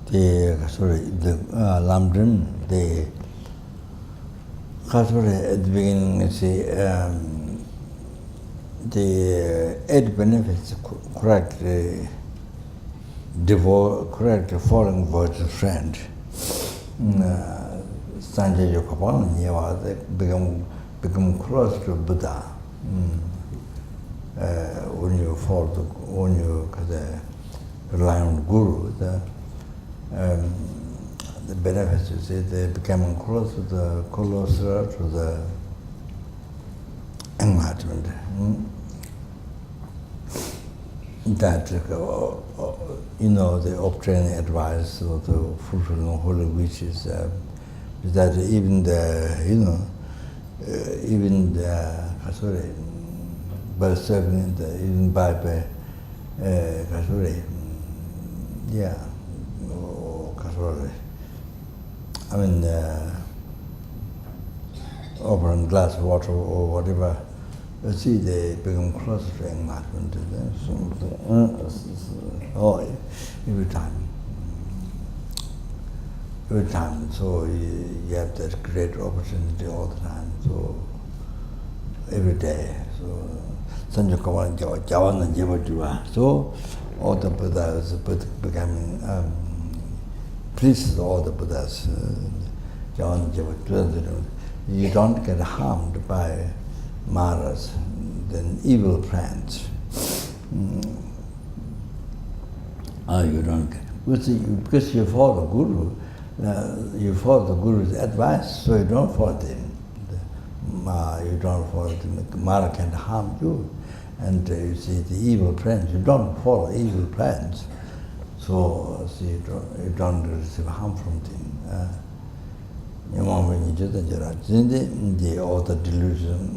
the Lambden, the at the beginning, the 8 benefits correctly correctly following virtuous friend. Sanjay Yokapan, become close to Buddha. When you rely on Guru, the benefits, you see, they become closer to the enlightenment. That, the obtaining advice or the fulfilling holy wishes, that even by serving, even by offering glass of water or whatever, you see, they become closer to enlightenment. Every time, so you have that great opportunity all the time. So every day, so Sanjay Kawan Jawan and Java. So all the Buddhas becoming pleases all the Buddhas. You don't get harmed by Maras, then evil plans. You don't get, because you follow the Guru, you follow the Guru's advice, so you don't follow them. You don't follow them. Mara can harm you, and you see the evil plans. You don't follow evil plans, so see, you don't receive harm from them. All the delusion,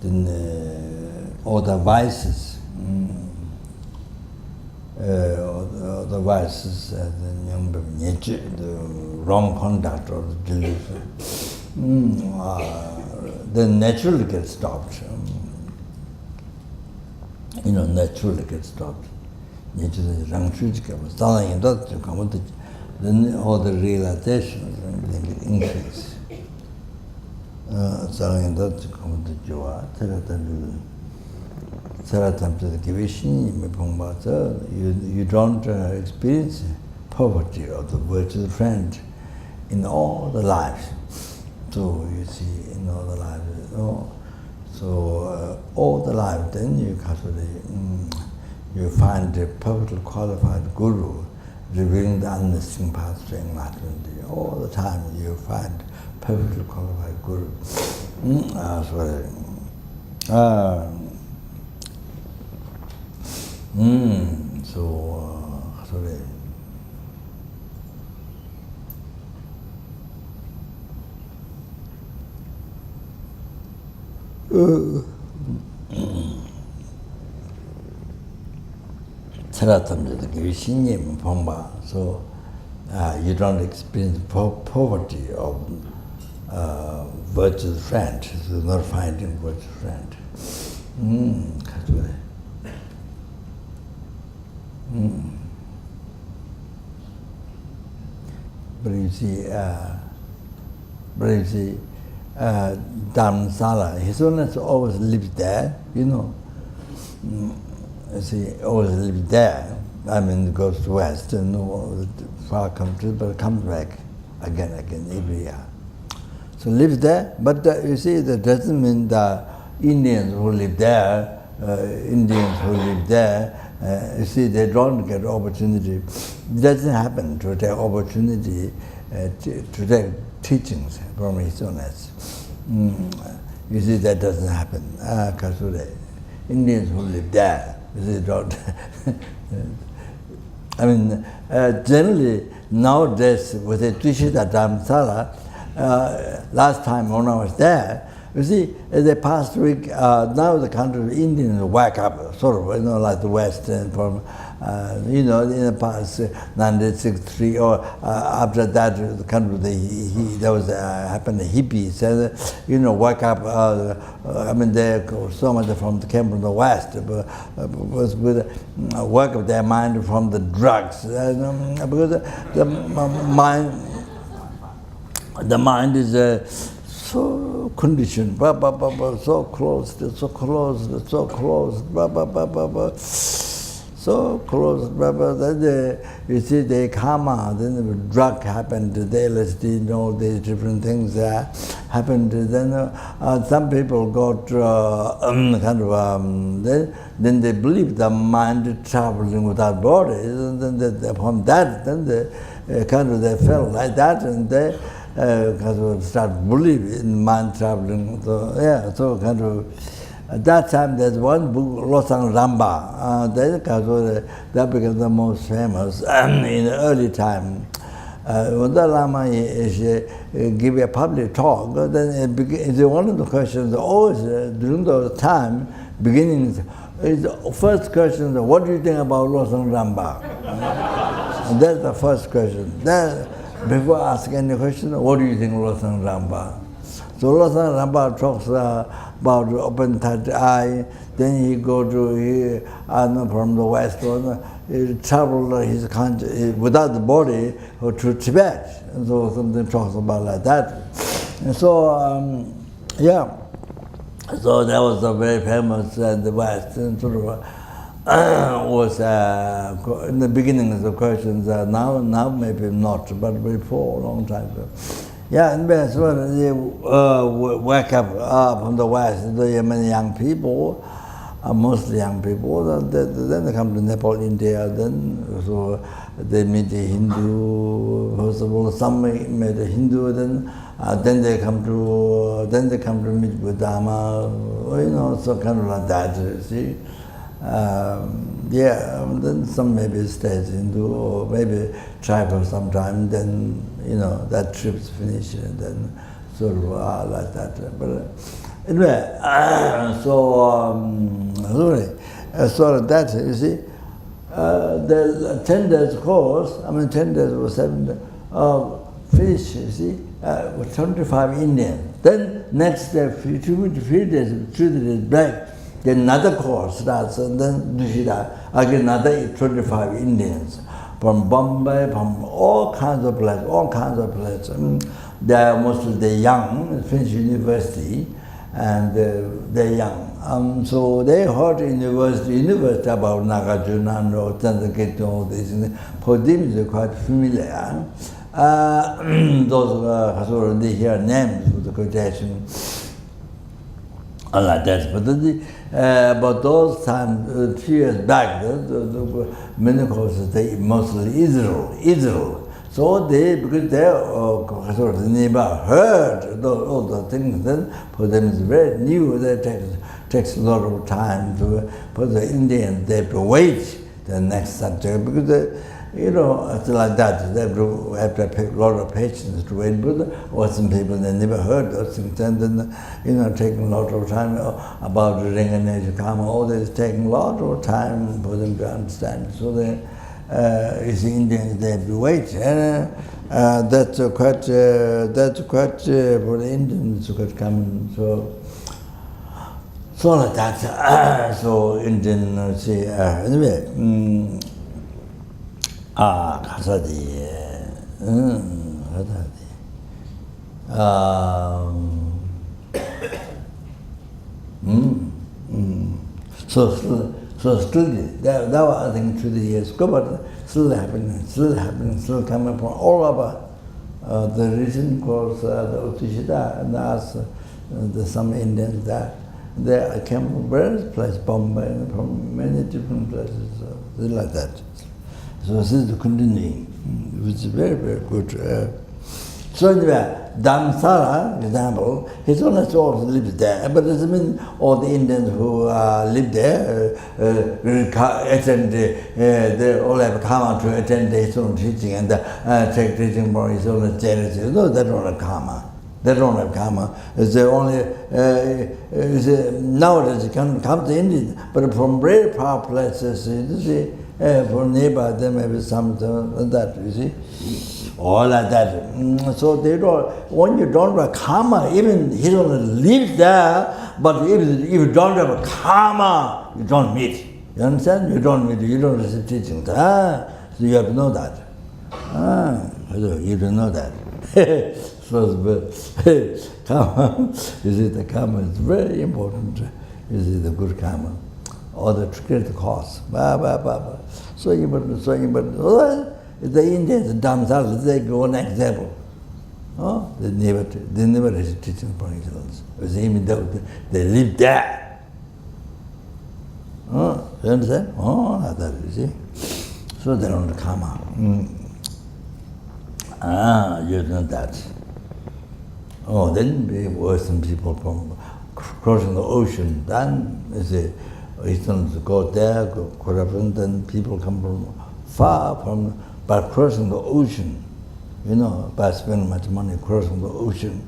then all the vices, the vices, the wrong conduct or the delusion, then naturally get stopped. Naturally get stopped. Then all the realizations increase. You don't experience poverty of the virtuous friend in all the lives. So you see, in all the lives, all the lives, then you find a perfectly qualified Guru revealing the unlisting path to enlightenment. All the time you find perfectly qualified Guru. So you don't experience poverty of virtuous friend, so not finding virtuous friend. But you see, Dharamsala, his owners always lived there, You see, always lived there. Goes to west, far country, but comes back again, every year. So lives there, but you see, that doesn't mean the Indians who live there, you see, they don't get opportunity. It doesn't happen to take opportunity to take teachings from his owners. You see, that doesn't happen. Indians who live there, you see, don't. Generally, nowadays, with the Trishita Dharamsala, last time when I was there, You see, the past week, now the country of Indians wake up, sort of, like the Western from, in the past 1963 or after that, the country there was happened hippies, wake up. They so much came from the West, but was with work of their mind from the drugs, because the mind is so conditioned, so closed, so close. Then you see the karma, then the drug happened, the LSD, all these different things happened. Then some people got then they believe the mind traveling without body. And then from that, then they they felt like that, and they start believing in mind traveling. So at that time, there's one book, Losang Ramba. That became the most famous in the early time. When the Lama give a public talk, then one of the questions always during the time, beginning, is the first question, what do you think about Losang Ramba? And that's the first question. Then, before asking any question, what do you think Losang Ramba? So Losang Ramba talks about open third eye. Then he go to from the west, he traveled his country without the body to Tibet. And so something talks about like that. And so so that was a very famous in the West, and sort of was in the beginning of the questions. Now maybe not, but before a long time ago. Yeah, and when they wake up from the West, many young people, mostly young people, then they come to Nepal, India, then so they meet a Hindu. First of all, some meet a Hindu, then they come to meet Buddha, so kind of like that. You see. Then some maybe stays Hindu or maybe try for some time, then that trip's finished, and then sort of like that. But anyway, so that, you see, the 10 days course, 10 days or 7 days, finished, you see, with 25 Indians. Then next day, 3 days back, then another course starts, and then again another 25 Indians from Bombay, from all kinds of places. They are mostly young, finished university, and they're young. So they heard university about Nagarjuna and Chandrakirti, all these things. For them, they're quite familiar. Those they hear names with the quotation. Like that, but those times, 2 years back, the many courses they mostly Israel. So because they never heard all the things, then for them it's very new. It takes a lot of time for the Indians. They have to wait the next subject because it's like that. They have to have a lot of patience to wait. But some people, they never heard those things. And then, taking a lot of time about the Rinpoche Karma, all this taking a lot of time for them to understand. So the Indians, they have to wait. And that's quite for the Indians quite common. So like that. So Indian, anyway. 가사디. So still, that was, I think, 2 years ago, but still happening, still coming from all over the region called the Uttishita, and there's some Indians there. They came from various places, Bombay, from many different places, like that. So this is continuing, which is very, very good. So anyway, Dhamsara, example, his own also lives there, but it doesn't mean all the Indians who live there attend, they all have karma to attend his own teaching and take teaching for his own charity. No, that's not a karma. They don't have karma. It's only nowadays you can come to India, but from very far places, you see, from nearby there may be something like that. You see, all like that. So they don't. When you don't have karma, even he don't live there. But if you don't have karma, you don't meet. You understand? You don't meet. You don't receive teachings. So you have to know that. You don't know that. Karma, you see, the karma is very important. You see, the good karma, or the create cause. So important. The Indians, the Dhammasala, they go an example. They never receive teaching from excellence. They live there. You understand? Like that, you see. So they don't karma. You know that. Then there were some people from crossing the ocean. Then you see, Easterners go there, go corruption. Then people come from far from, by crossing the ocean. You know, by spending much money crossing the ocean.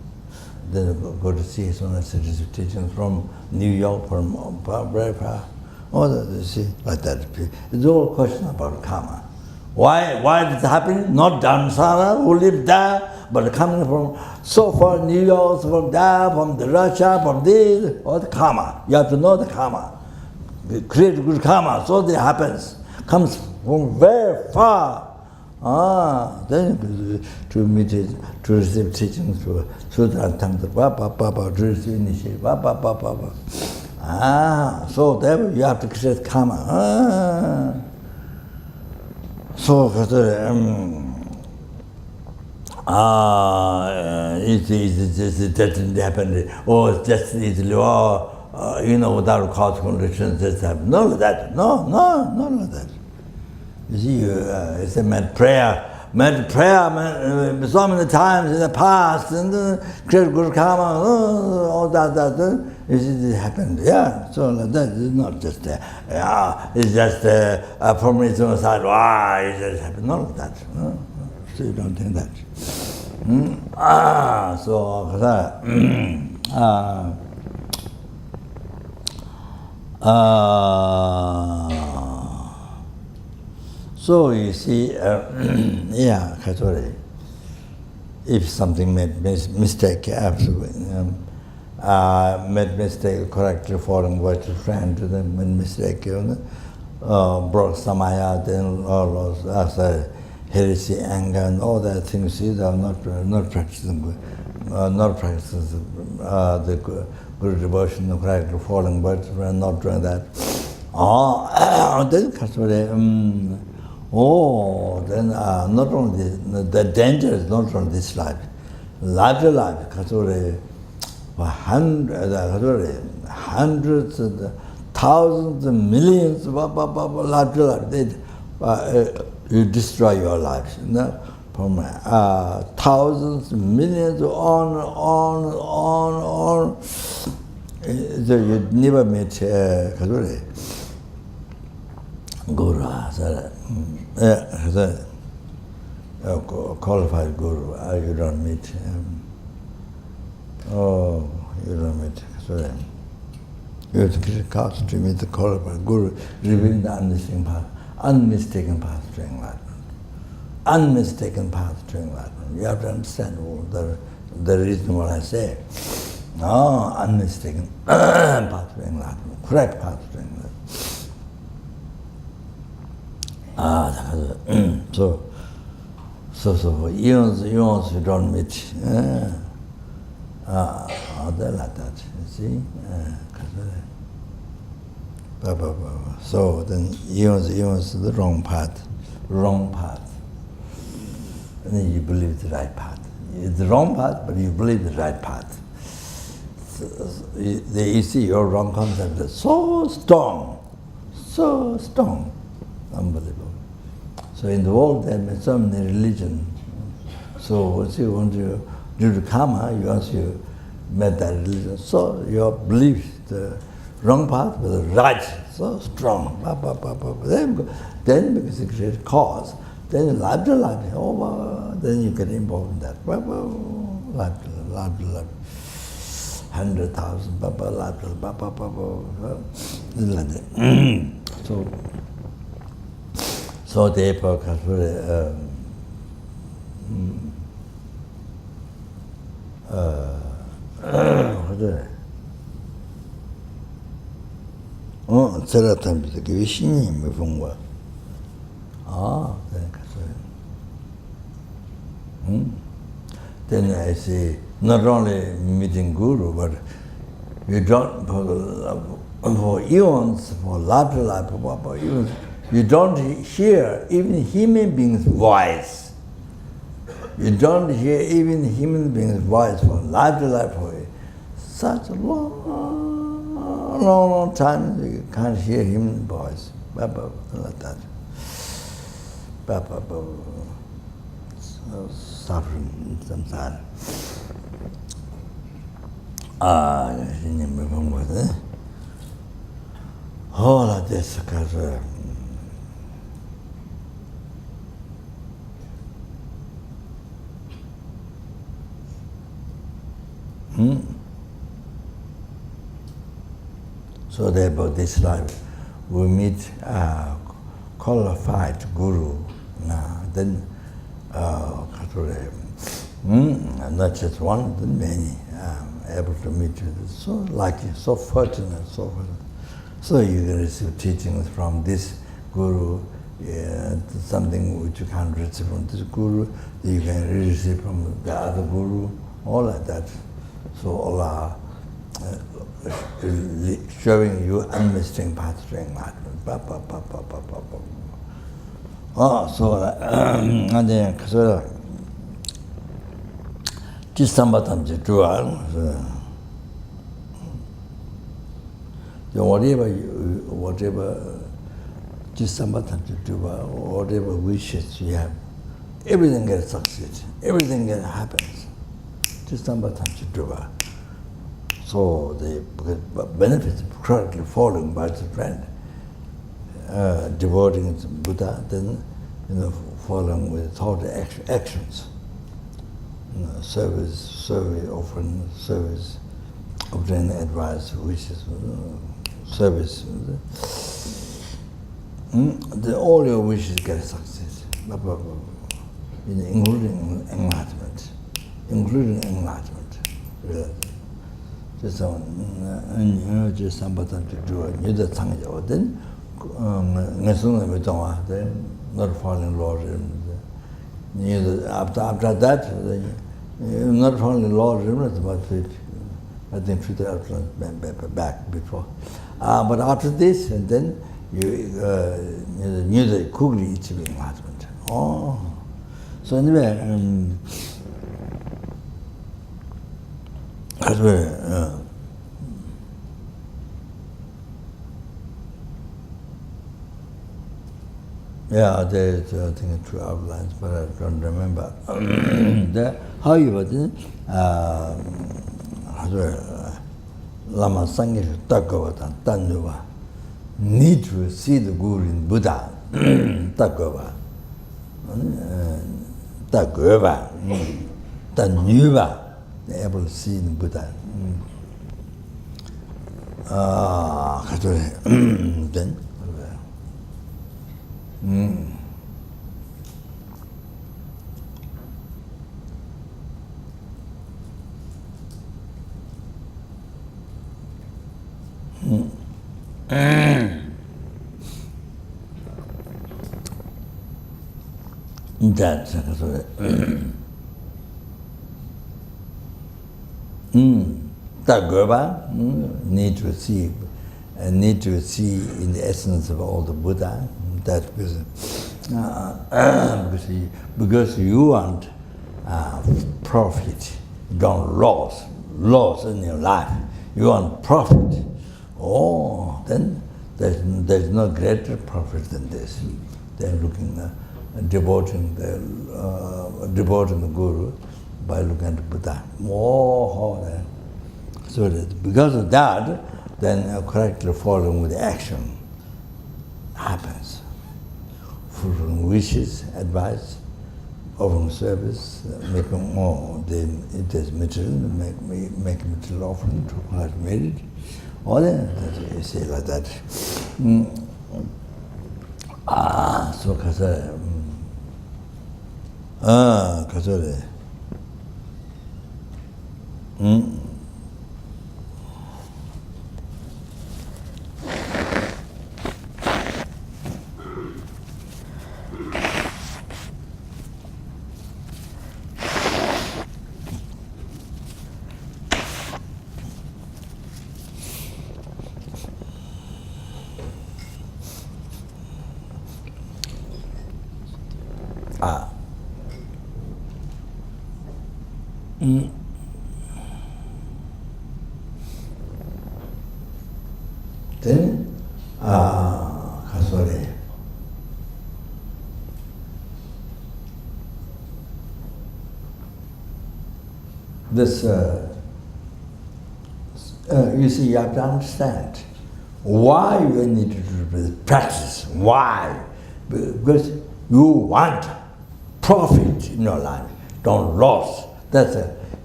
Then go to see some of the teachings from New York, from very far. You see, like that. It's all a question about karma. Why did it happen? Not Dhammasala who lived there, but coming from so far, New York, from there, from the Russia, from this, all the karma. You have to know the karma. Create good karma, so that happens. Comes from very far. Then to meditate, to receive teachings, to Sutra Tantra, to receive initiation, so there you have to create karma. So it doesn't happen, or it's just easily, without cause conditions, just happen. None of that. No, none of that. You see, it's a Maitreya. So many times in the past, and create good karma, all that, it happened. Yeah, so like that is not just, it's just from its own side, it just happened. None of that. So you don't think that. So you see, if something made mistake, absolutely, made mistake, correctly following what your friend to them, made mistake, brought samaya, then all those heresy, anger, and all that things. See, they are not practicing, the good devotion, the correctly following what your friend, not doing that. Then not only the danger is not on this life, larger life, hundreds, thousands, millions, larger life. You destroy your lives, from thousands, millions, on. So you never meet Guru, qualified Guru. You don't meet. You don't meet. Sorry. You have to get cast to meet the qualified Guru, revealing the unmistaken path to enlightenment. Unmistaken path to enlightenment. You have to understand the reason what I say. Unmistaken path to enlightenment. Correct path to enlightenment. So for eons you don't meet. They're like that, you see. So then eons the wrong path. And then you believe the right path. It's the wrong path, but you believe the right path. You see your wrong concept is so strong, unbelievable. So in the world there are so many religions. So once you want to do the karma, once you met that religion, so your belief, the wrong path but the right, so strong. Then because it creates cause, then life to life, then you get involved in that. larger life, 100,000, so the epoch has very Ceratan bir de işini mi funga? Then I say, not only meeting Guru, but you don't, for eons, for larger life, for eons, you don't hear even human beings' voice. You don't hear even human beings' voice for larger life, for such a long time, you can't hear human voice. Like that. Suffering sometimes. All of this because so about this life, we meet a qualified guru. Then not just one, but many able to meet with. So lucky, so fortunate, so fortunate. So you can receive teachings from this guru, something which you can't receive from this guru, you can receive from the other guru, all like that. So all are showing you unmistakable path to enlightenment. And then just somebody to whatever just somebody to do whatever wishes you have, everything gets succeed, everything gets happens. Just somebody to do. So the benefits of correctly following by the friend, devoting to Buddha, then following with thought actions, service, offering service, obtaining advice, wishes, service. All your wishes get success, including enlightenment. Just somebody to do it. You just sang it. Then, not falling Lord. After that, not falling Lord, but I think back before. But after this, and then you knew the quickly achieving enlightenment. So anyway, yeah, there's I think 2 outlines, but I don't remember. However, Lama Sangye Takova Tanuva need to see the Guru in Buddha. Takova. Takova. Tanuva. They're able to see in Buddha. Then. That's Tagoba need to see in the essence of all the Buddha. That because you want profit, you don't loss in your life. You want profit. Then there's no greater profit than this. They're looking devoting the Guru by looking at the Buddha. So that because of that, then correctly following with action happens. Fulfilling wishes, advice, offering service, making more than it is material, make material offering to who made it. All that, you say like that. So Kasare. Kasare. Then, Kasore. This, you see, you have to understand why you need to do this practice. Why? Because you want profit in your life, don't loss. That's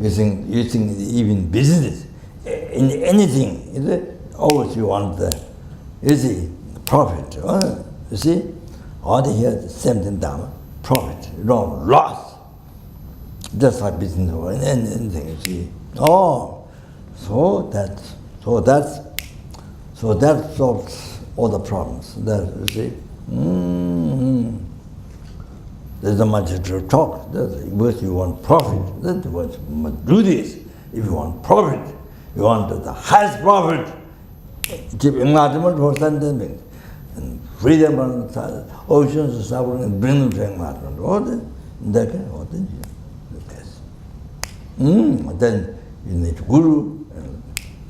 using even business, in anything, is it? Always you want the, you see, profit. You see, all the here, the same thing down, profit, don't loss. Just like business or anything, you see. So that solves all the problems. That, you see. There's not much to talk. If you want profit, then you must do this. If you want profit, you want the highest profit. Keep enlightenment for something, and freedom on oceans of suffering and bring them to enlightenment. All that yes. Then you need guru, and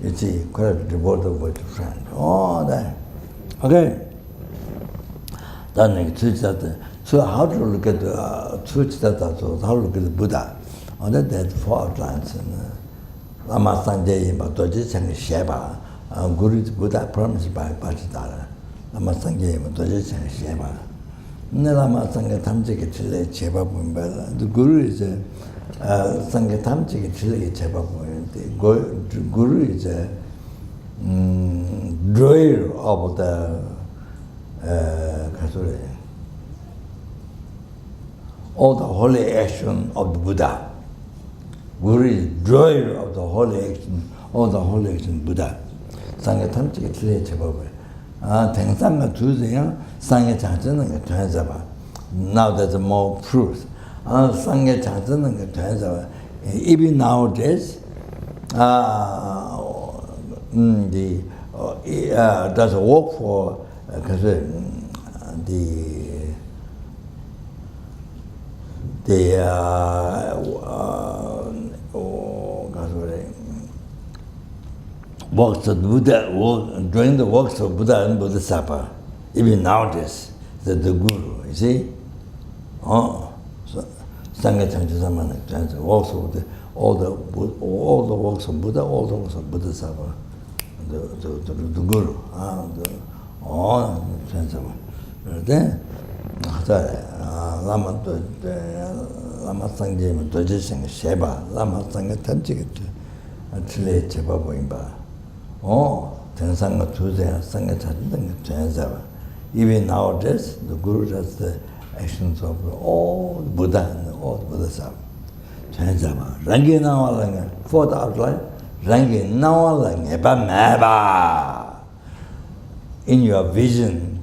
you see, correct devoted with friend. All that. Okay. Then so how to look at the switch that also, how to look at the Buddha? On that there are four outlines. Lama Sangye Doji Chang Sheba. Guru is Buddha promised by Pachidara. Lama Sangye Doji Chang Sheba. Lama Sangye Tamchik Chile Cheba Bumbela. The Guru is Sangye Tamchik Chile Cheba Bumbela. The Guru is a drawer of the all the holy action of the Buddha. Guru is drawer of the holy action, all the holy action Buddha. Sangye Tamchik Chile Cheba Bumbela. Tengsanga Tuziya, Sangye Chachana Tuanzaba. Now there's more proof. Sangye Chachana Tuanzaba. Even nowadays, does work for works of Buddha, doing the works of Buddha and Bodhisattva, even nowadays, the Guru, you see? So Sangye Changchasamana works of all the works of Buddha, all the works of Bodhisattva, the Guru, all then Lama Sangye Doji Chang Sheba, Lama Sangye Tamchik Chile Cheba Buimba. Tengsanga Tuziya, Sangye Chachana Tuanzaba. Even nowadays, the Guru does the actions of all Buddha and all Bodhisattva. Tuanzaba. Rangi Nawalanga, fourth outline, Rangi Nawalanga, Eba Meba. In your vision,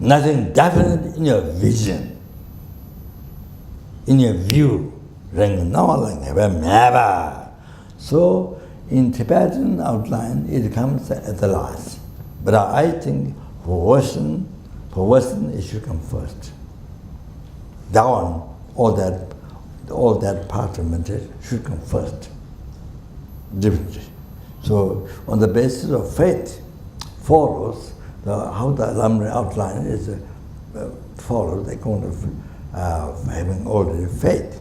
nothing definite in your vision, in your view. So in Tibetan outline, it comes at the last. But I think for Western, it should come first. Down, all that part of meditation should come first. Differently. So on the basis of faith, follows how the Lamri outline is follows account of having already faith.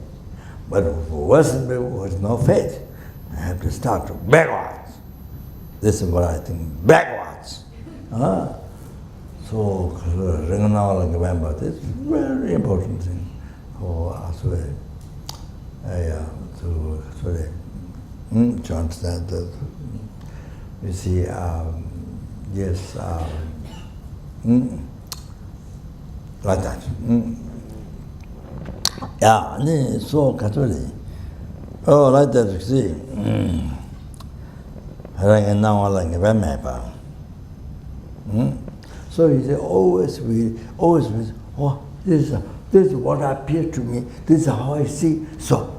But for Western people with no faith, I have to start backwards. This is what I think, backwards. So, Ringanawala remember this very important thing for us to understand that. You see, yes, like that. Yeah, so Catholic. Oh, like that, you see. So he said, always with, oh, this is what appeared to me, this is how I see. So,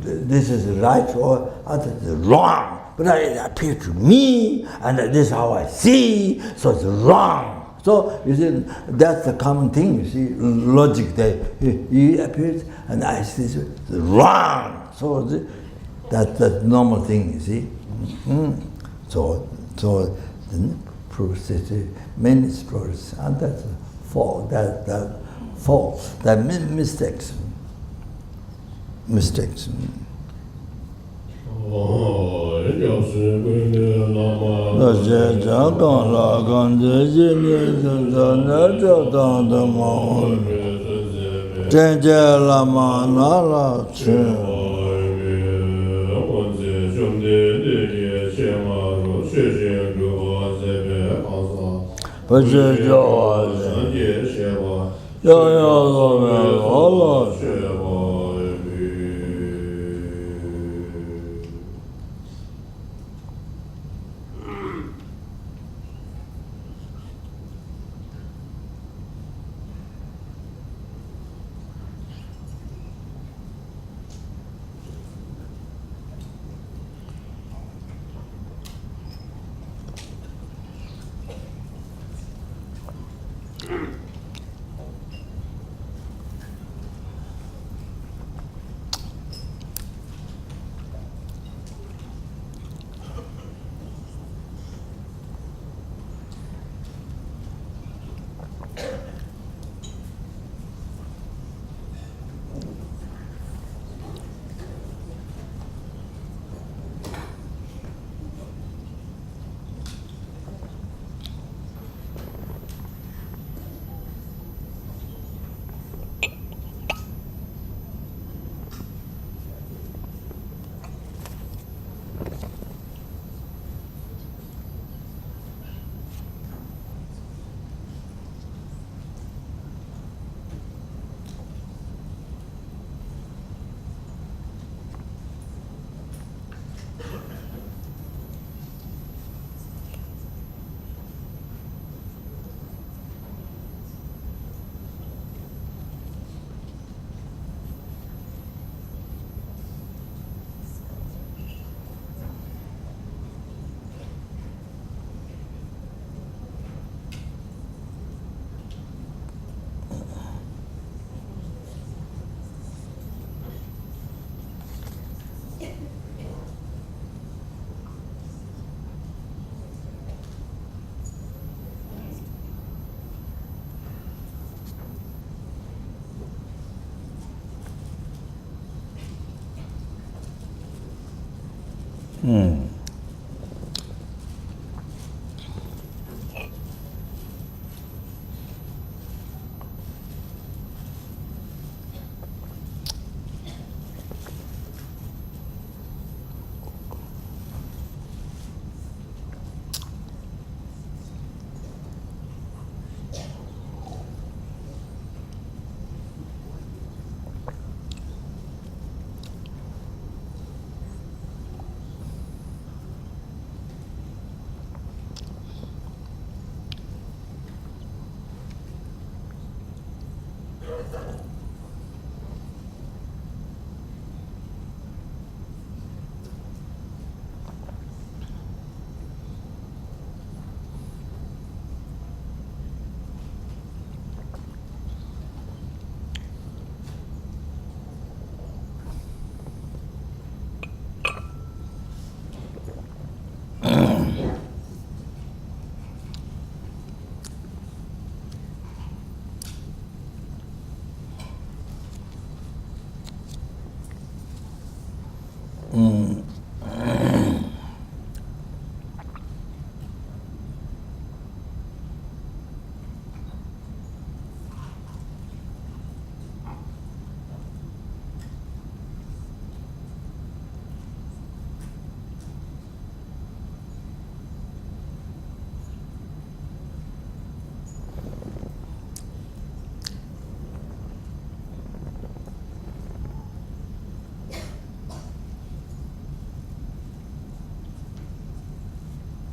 this is right or other is wrong, but it appeared to me, and this is how I see, so it's wrong. So, you see, that's the common thing, you see, logic, that he appears, and I see it's wrong. So, that's the normal thing, you see. So the process, many stories, and that's fault, that faults, that mistakes.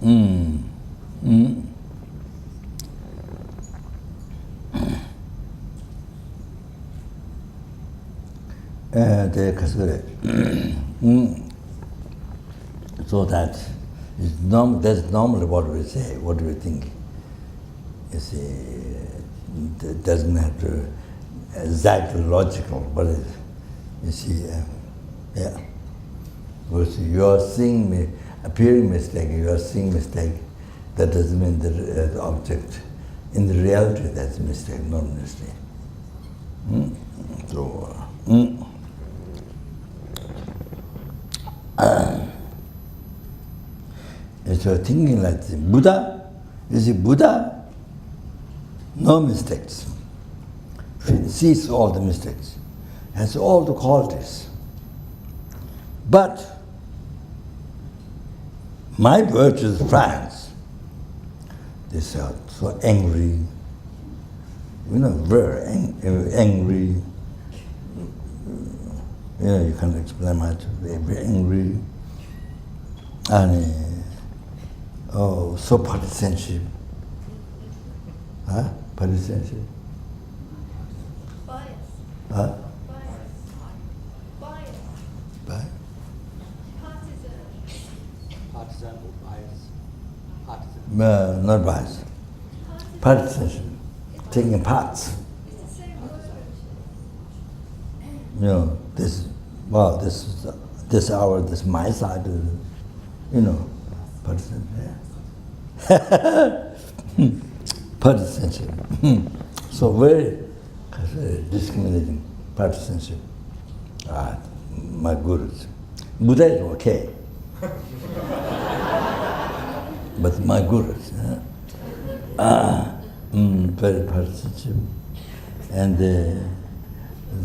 So that is that's normally what we say, what we think. You see, it doesn't have to exactly logical, but it, you see, yeah. Because you are seeing appearing mistake, you are seeing mistake. That doesn't mean the object. In the reality, that's a mistake, not a mistake. So. If you're thinking like the Buddha, you see Buddha, no mistakes. Sees all the mistakes, has all the qualities. But my virtuous friends, they are so angry, very angry. You can't explain much. They're very angry, and so partisanship. Huh? Partisanship. Bias. Huh? Bias. Bias. Partisan or bias? Partisan. Not bias. Partisanship. Taking parts. It's the same word. This my side, partisan, yeah. Partisanship. So very discriminating partisanship. My gurus. Buddha is okay. But my gurus, very partisanship. And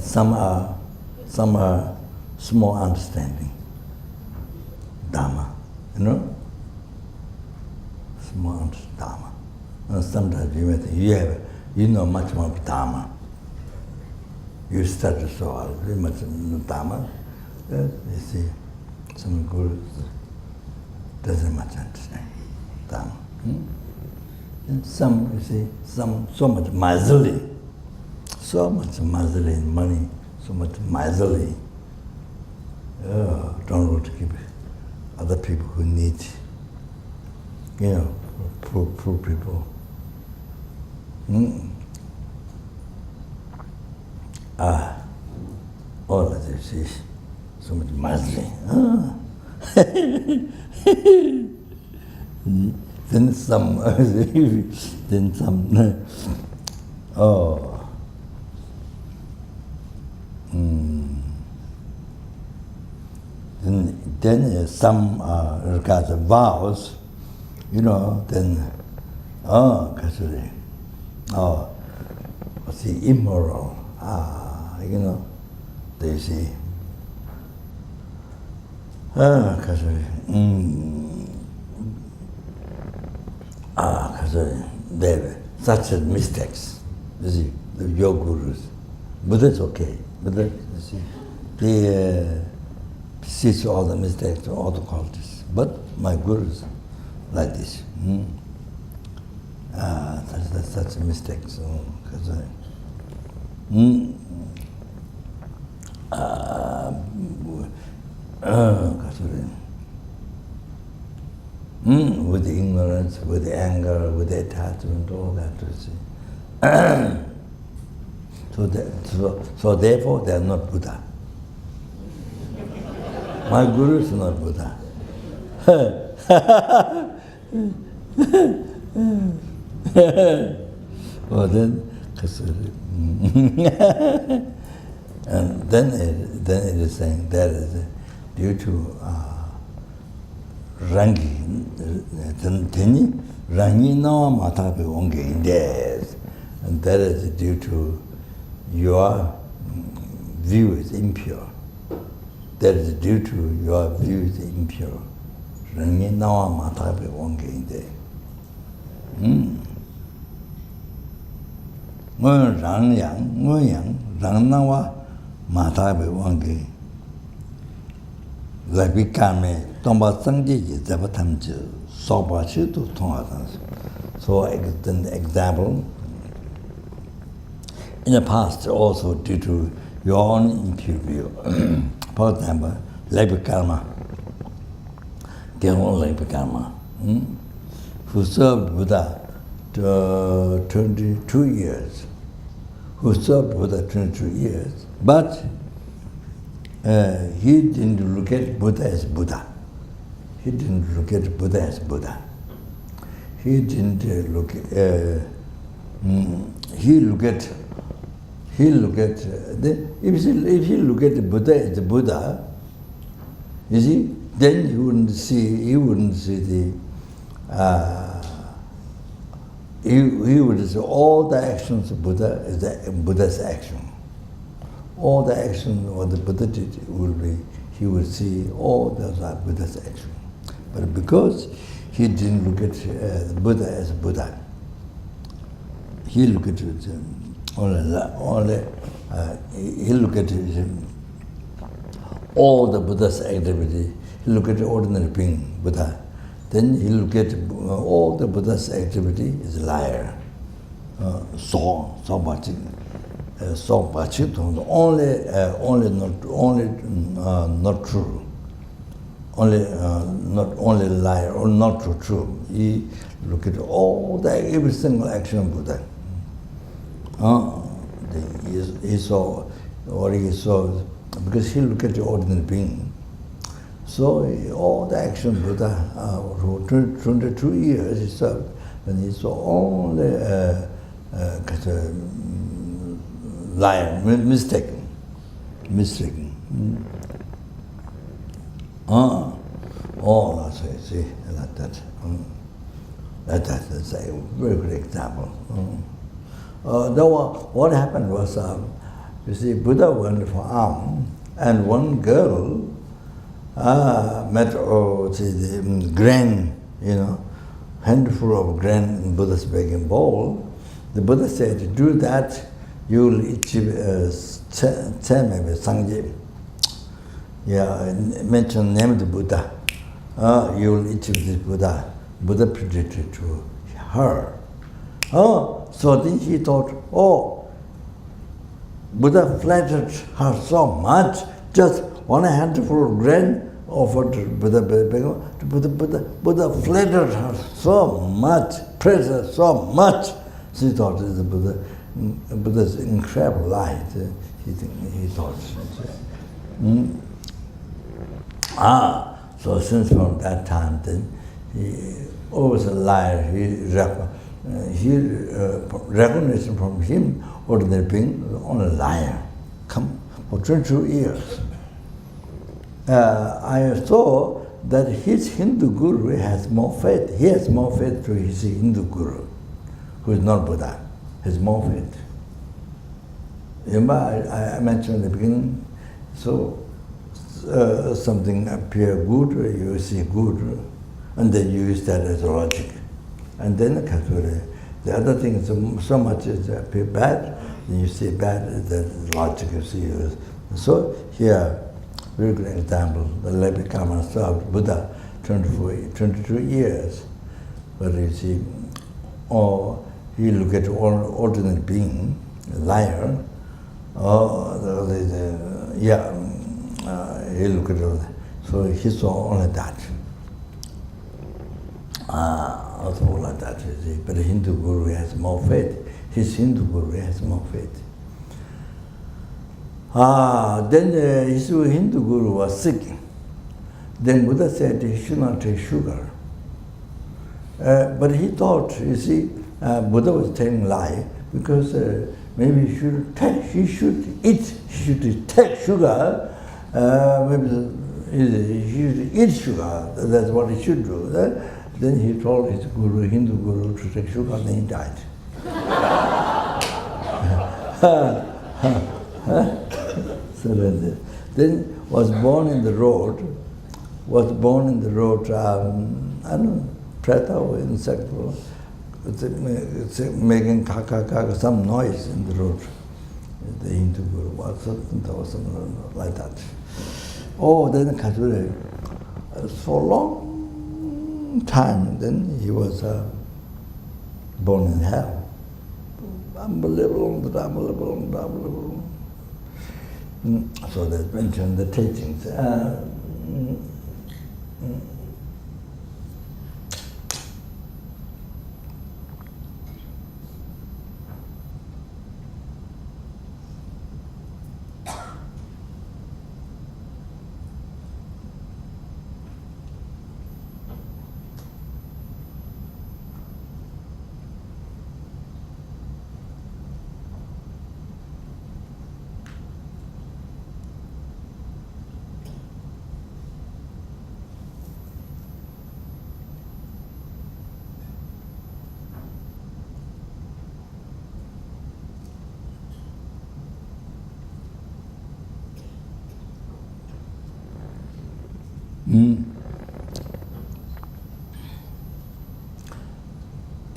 some are small understanding. Dharma, small understanding Dharma. And sometimes you may think you know much more Dharma. You study so hard, very much Dharma. You see, some gurus doesn't much understand Dharma. And some, you see, so much miserly in money, so much miserly. Don't want to give other people who need, poor people. All of this is so much miserly. Then some, Then some regard the vows, then, what's the immoral, they say, there were such mistakes, you see, your gurus. Buddha's okay, Buddha, you see, they sees all the mistakes, all the qualities. But my gurus like this. That's such a mistake. So, with the ignorance, with the anger, with the attachment, all that, you see. So therefore, they are not Buddha. My guru is not Buddha. Well, then, and then it is saying that is due to rangi, rangi no matabe onge indes, and that is due to your view is impure. That is due to your view is impure. Rangi no matabe onge inde. Rang yang, rang nawa matabe onge. Like we come, tomba sangji zabatamju, sopachi to tonga. So, an example, in the past, also due to your own impure view, for example, labor karma, labor karma, who served Buddha 22 years, but he didn't look at Buddha as Buddha. He didn't look at Buddha as Buddha. He didn't look. He look at. If you look at the Buddha as the Buddha, you see, then you wouldn't see. He wouldn't see the. He would say all the actions of Buddha is the Buddha's action. All the actions what the Buddha did will be. He would see all those are Buddha's action. But because he didn't look at the Buddha as Buddha, he looked at it he looked at it, all the Buddha's activity. He looked at the ordinary being, Buddha. Then he looked at all the Buddha's activity is liar. So much. Only not true. Not only liar or not true. He looked at all every single action of Buddha. He saw what he saw because he looked at the ordinary being. So all the action Buddha for 22 years he served, and he saw only liar, mistaken. All that's it, see, that's a very good example. What happened was, you see, Buddha went for alms, and one girl met the grain, handful of grain in Buddha's begging bowl. The Buddha said, do that, you will achieve Sangye. Yeah, mention name of the Buddha. You will achieve this Buddha. Buddha predicted to her. So then he thought, Buddha flattered her so much, just one handful of grain offered to Buddha. Buddha flattered her so much, praised her so much. She thought the Buddha's incredible light. He thought. So since from that time, then he always a liar. He recognition from him, ordinary being, only liar. Come for 22 years. I saw that his Hindu guru has more faith. He has more faith to his Hindu guru, who is not Buddha. Has more faith. Remember, I mentioned in the beginning. So something appear good, you see good, and then you use that as logic. And then the other thing is so much is appear bad, then you see bad, that logic you see. So here, very good example, the Levi Karma served Buddha 22 years. But you see, he look at ordinary being, a liar, he looked at it, so he saw only that. Also like that, you see. But the Hindu guru has more faith. His Hindu guru has more faith. Then his Hindu guru was sick. Then Buddha said he should not take sugar. But he thought, you see, Buddha was telling lie because maybe he should take sugar. Maybe he should eat sugar. That's what he should do. Then he told his guru, Hindu guru, to take sugar, and he died. So then was born in the road. I don't know, preta or insect, making kaka, some noise in the road. The Hindu guru was something like that. Then so long time, then he was born in hell. Unbelievable. So they mentioned the teachings.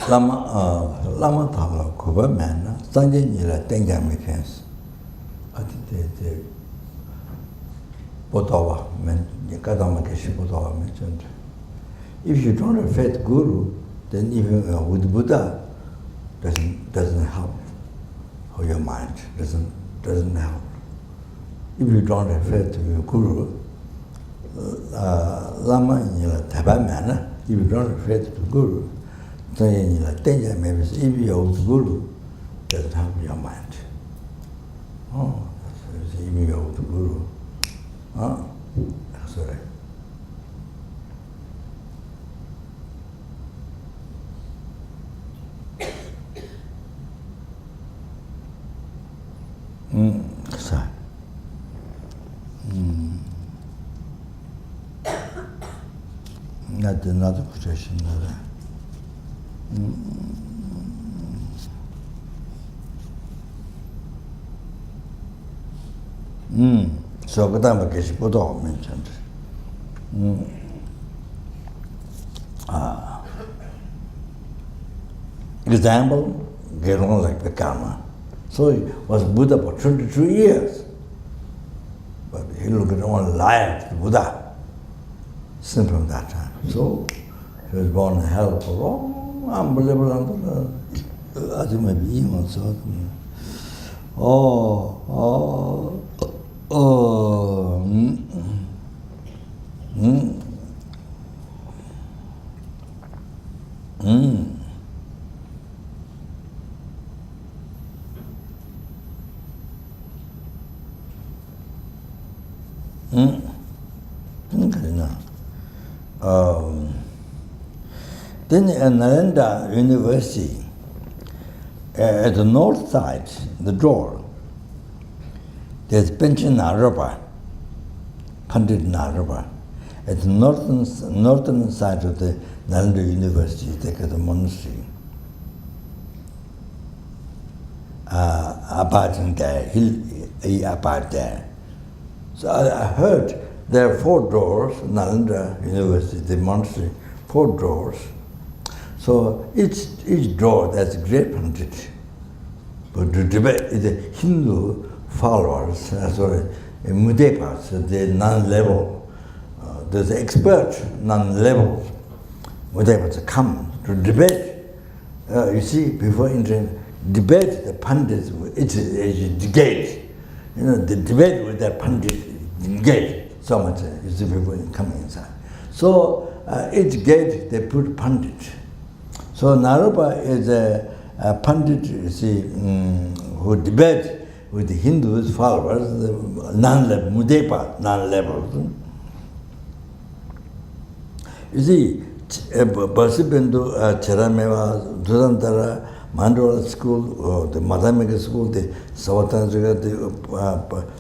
Lama Thala Kuba man, Sanjay Nila Tenga Mekans. I think the Botawa, Kadamakeshi Botawa mentioned. If you don't have faith Guru, then even with Buddha doesn't help. Or your mind doesn't help. If you don't have faith to your Guru, Lama Nila Tabamana, if you don't have faith to Guru, then maybe if you have Guru, doesn't help your mind. Oh, that's if you have Guru. Oh, sorry. Sorry. Not another quotation. So Kadamakeshi Buddha mentioned. Example, get on like the karma. So he was Buddha for 22 years. But he looked on life to Buddha since from that time. So he was born in hell for unbelievable, I think maybe even so. Then in Nalanda University, at the north side, the door, there's Pension Naropa, Pandit Naropa. At the northern side of the Nalanda University, they got a monastery. Aparting there, he apart there. So I heard there are 4 doors, Nalanda University, the monastery, 4 doors. So each door there's a great Pandit. But the debate is the Hindu followers, Mudepas, the non-level. There's expert non-level Mudepas come to debate. You see, before entering debate, the Pandits, it's a gate. You know, the debate with that Pandit gate, so much, you see, before coming inside. So each gate they put Pandit. So Naropa is a Pandit, you see, who debate with the Hindus followers, the non-level, Mudepa, non-level. You see, Basibindu, Cherameva, Durantara, Mandala school, the Madhamika school, the Savatanjaka, the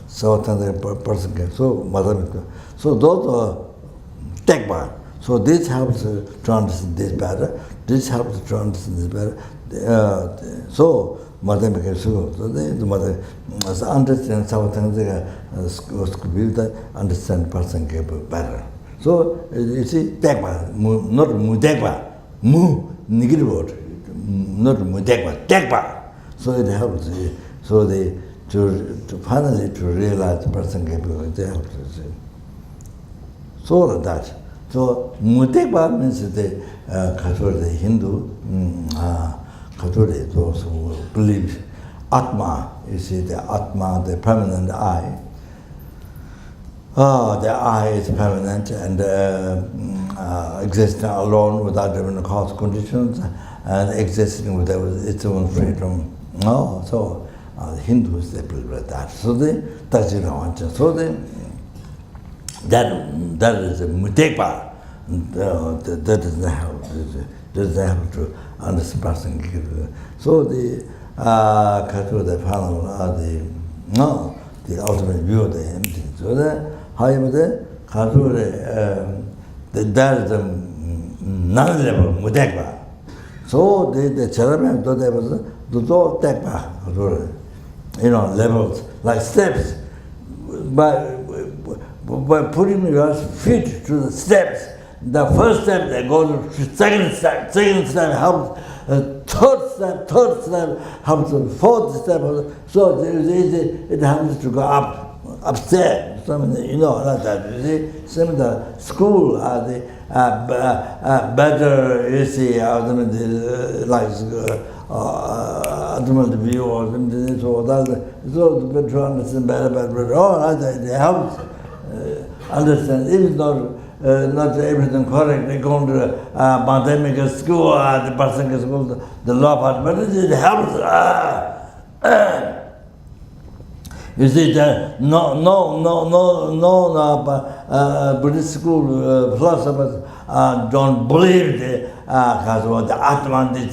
Savatanjaka person, so Madhamika. So those are Tekba. So this helps to understand this better. This helps to understand this better. So Madhamika school. So the mother understand Savatanjaka school, understand person better. So you see, Tekba, not Mudekba, Mu, negative word. Not Mudekba, Tekba. So it helps. So they to finally to realize the person capable, they help to see. So that So Mutekpa means the Catholic Hindu, Catholic, those who believe Atma, you see the Atma, the permanent I. The I is permanent and existing alone without even cause conditions and existing without its own freedom. No, so the Hindus they believe like that. So they so they that is a mutekpa. That doesn't have to understand. So the the final the ultimate view of the empty. So that however that is the non-level mutekpa. So the cherubim there was the tekpa, levels like steps. By putting your feet to the steps, the first step they go to second step helps, third step helps, fourth step. So it happens to go upstairs. Like that. You see, some of the school are the better. You see, ultimate view or something. So to understand better. All that it helps. Understand, even though not everything correct, they go to pandemic school, the person gets go to the law part, but it helps. You see, no Buddhist school philosophers don't believe the Atman is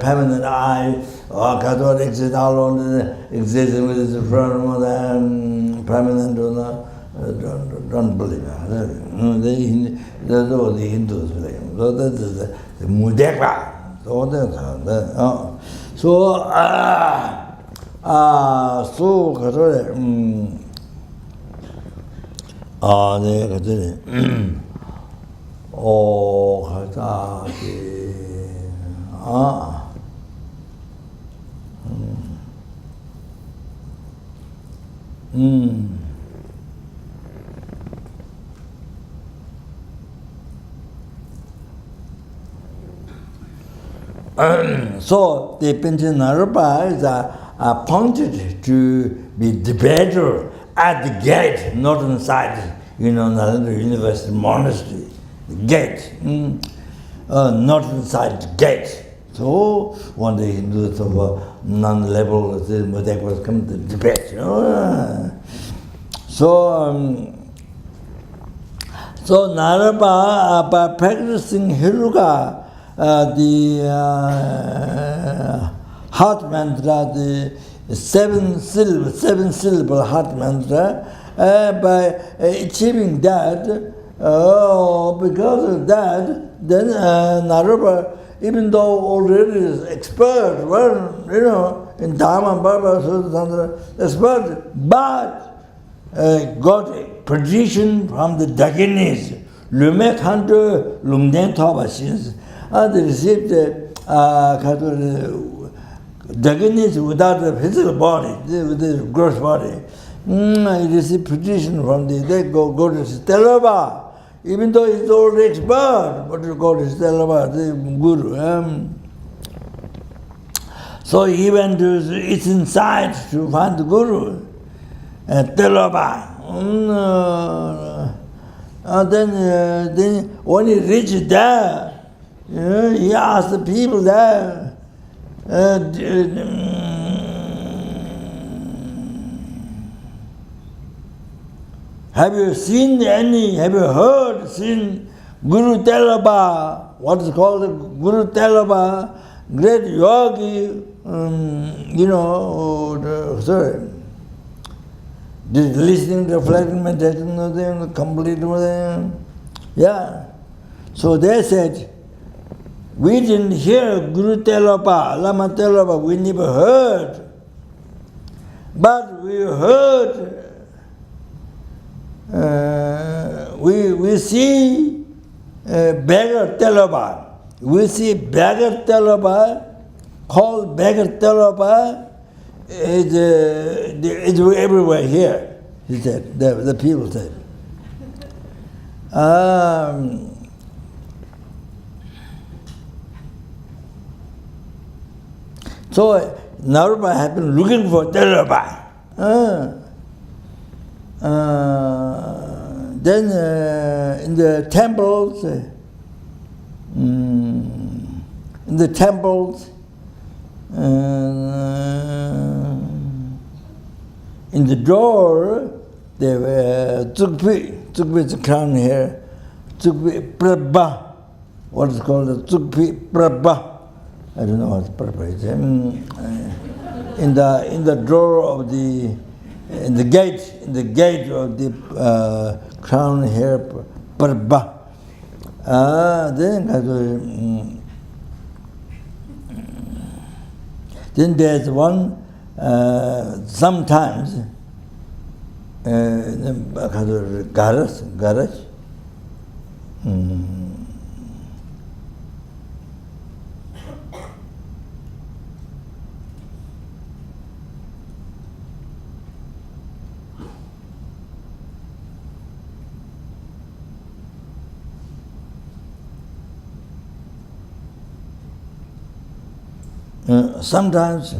permanent I, or Kathor exists alone, existing with his friend, permanent or not. Don't believe it. The Hindus believe. So that is the mudekpa. So so the Pinchen Naropa is appointed to be debater at the gate, not inside, Nalanda University monastery. The gate, not inside the gate. So one day Hindus of non-level was come to debate. So Naropa, by practicing Hiruka, the heart mantra, the seven syllable heart mantra, by achieving that, because of that, then Naropa, even though already is expert, in Dharma and Bhava, expert, but got perdition from the Dakinis, Lume Kanto Lungden Tobashins. They received Dakinis without a physical body, with the gross body. He received perdition from they go to Tilopa, even though he's already expert, but to go to Tilopa, the Guru. So he went to its inside to find the Guru, Tilopa. Then when he reached there, he asked the people there, have you seen Guru Tilopa, what is called Guru Tilopa, great yogi, listening to reflecting meditation, complete with them. Yeah. So they said, we didn't hear Guru Tilopa, Lama Tilopa, we never heard. But we heard, we see beggar Tilopa. We see beggar Tilopa, called beggar Tilopa, is everywhere here, he said, the people said. So Naropa has been looking for Tilopa. Then in the temples, in the door, there were Tsukpi crown here, Tsukpi Prabha, what is called the Tsukpi Prabha. I don't know what Prabha is. In the door of the gate of the crown here, Prabha. Then there's one. Sometimes garage. Sometimes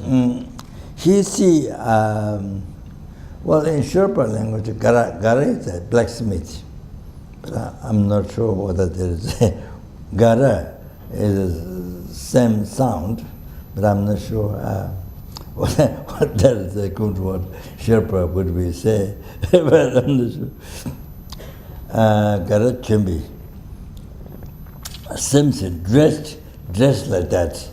he see, well, in Sherpa language, gara is a blacksmith. But I'm not sure whether there is a gara is the same sound, but I'm not sure what that is a good word Sherpa would we say, but I'm not sure. Gara chimbi. Simpson dressed like that.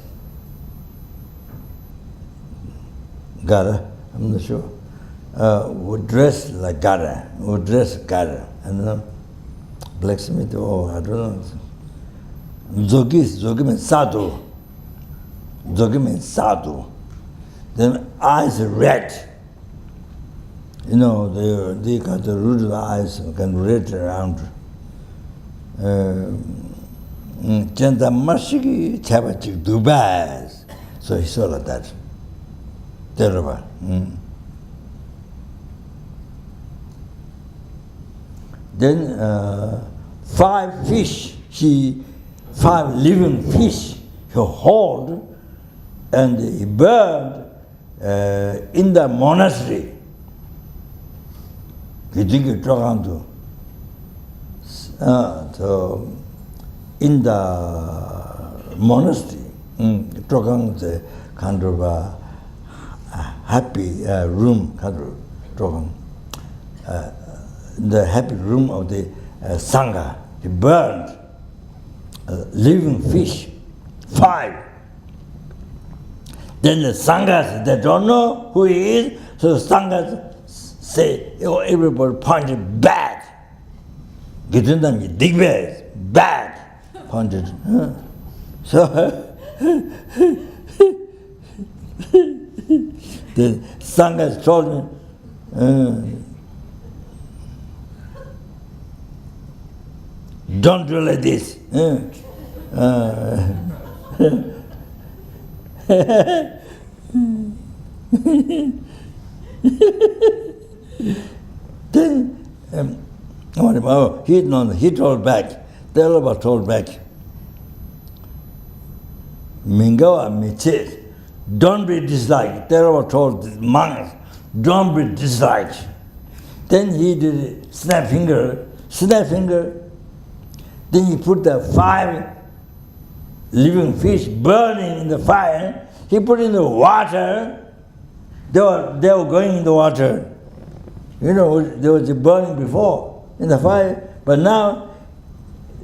Gara, I'm not sure, would dress like Gara, I don't know, blacksmith, I don't know. Zogi means sadhu. Then eyes red. You know, they got the root of the eyes, can red around. Chanta Mashiki Chabachik Dubai. So he saw like that. Terrible. Then 5 living fish he hold and he burned in the monastery. So in the monastery, the kind of happy room, the happy room of the Sangha. He burned living fish, 5. Then the Sanghas, they don't know who he is, so the Sanghas say, oh, everybody pointed bad. Bad. Pointed. So the Sanghas told me, don't do like this. Then he told back, Tilopa told back, Mingawa Michit, don't be disliked. Tilopa told the monks, don't be disliked. Then he did snap finger. Then he put the 5 living fish burning in the fire. He put in the water. They were going in the water. You know, there was a burning before in the fire, but now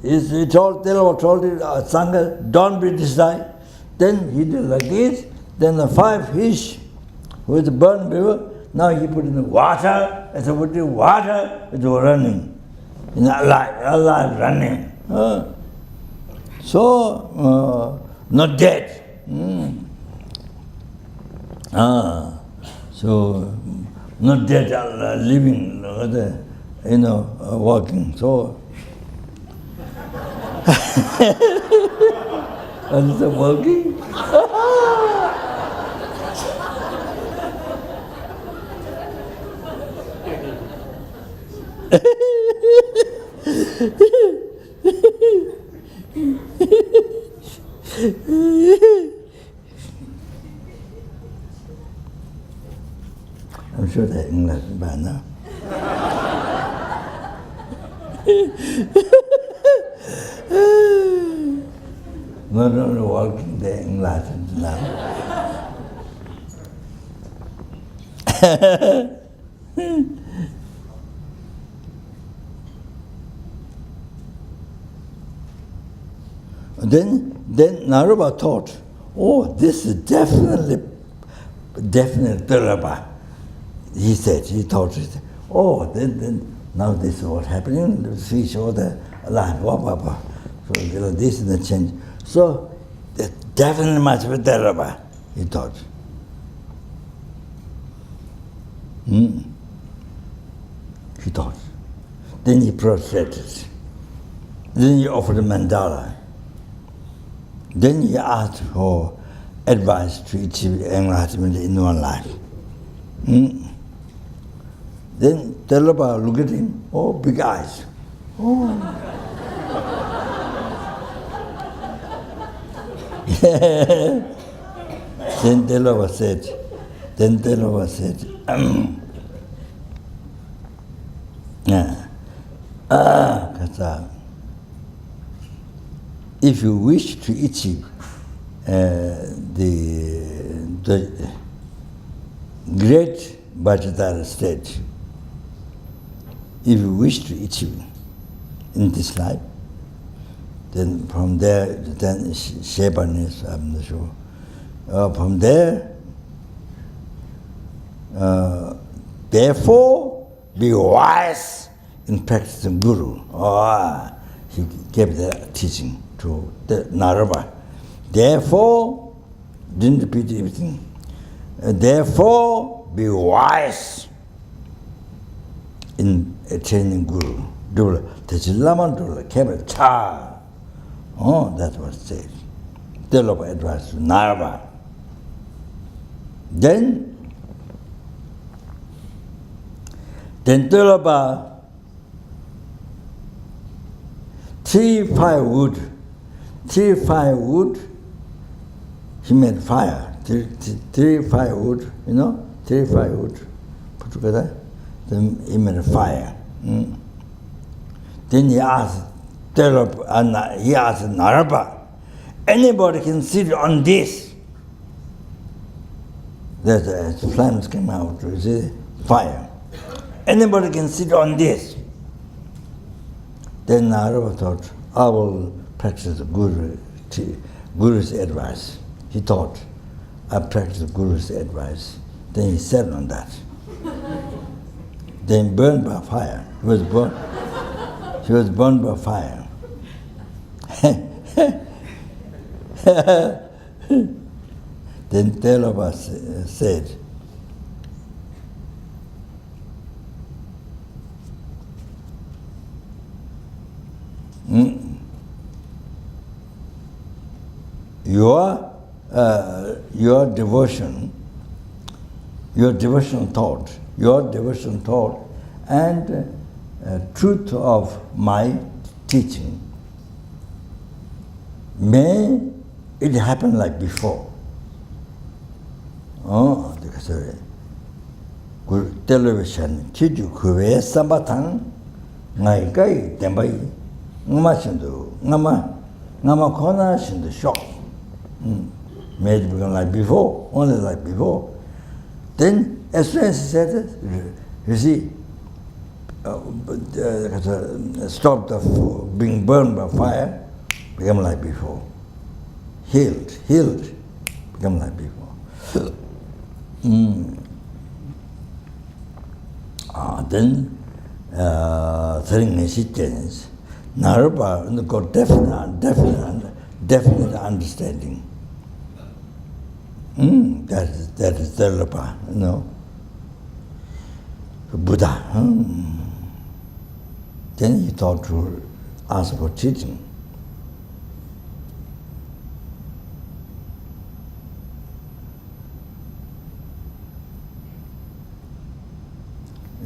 Tilopa told Sangha, don't be disliked. Then he did like this. Then the 5 fish with the burning before, now he put in the water. As I put in water, it was running. Alive, running. So, not dead. So, not dead, living, walking. So, and so walking. I'm sure they're English by now. Not only walking, they're enlightened now. Then Naropa thought, oh, this is definitely Tilopa. He said, he thought, oh, then now this is what's happening, the fish or the life, so this is the change. So that definitely must be Tilopa, he thought. He thought. Then he prostrated. Then he offered a mandala. Then he asked for advice to achieve enlightenment in one life. Then Tilopa looked at him, oh, big eyes. Oh. Then Tilopa said, if you wish to achieve the great Bhattacharya state, if you wish to achieve in this life, then from there, then Shepanis, I'm not sure. From there, therefore, be wise in practicing Guru. He gave the teaching to the Naropa. Therefore, didn't repeat everything. Therefore, be wise in attaining Guru. Oh, that was said. Tilopa advice to Naropa. Then Tilopa, 3 firewood, he made fire. 3 firewood, 3 firewood put together, then he made a fire. Then he asked Tilopa, and he asked Naropa, anybody can sit on this? That flames came out, you see, fire. Anybody can sit on this. Then Naropa thought, I will practice the Guru's advice. He thought, I practice the Guru's advice. Then he sat on that. Then burned by fire. He was burned by fire. Then Tilopa said, your devotion, your devotional thought, and truth of my teaching, may it happen like before. Oh, television, Chiju Kuwe Sambatang, Ngai Tembai, Namashindu, Nama Kona Shindu Shock. Made it become like before, only like before. Then, as soon as he said it, you see, stopped being burned by fire, become like before. Healed, become like before. Then, things, Naropa got definite understanding. That is Tilopa, Buddha. Then he thought to ask for teaching.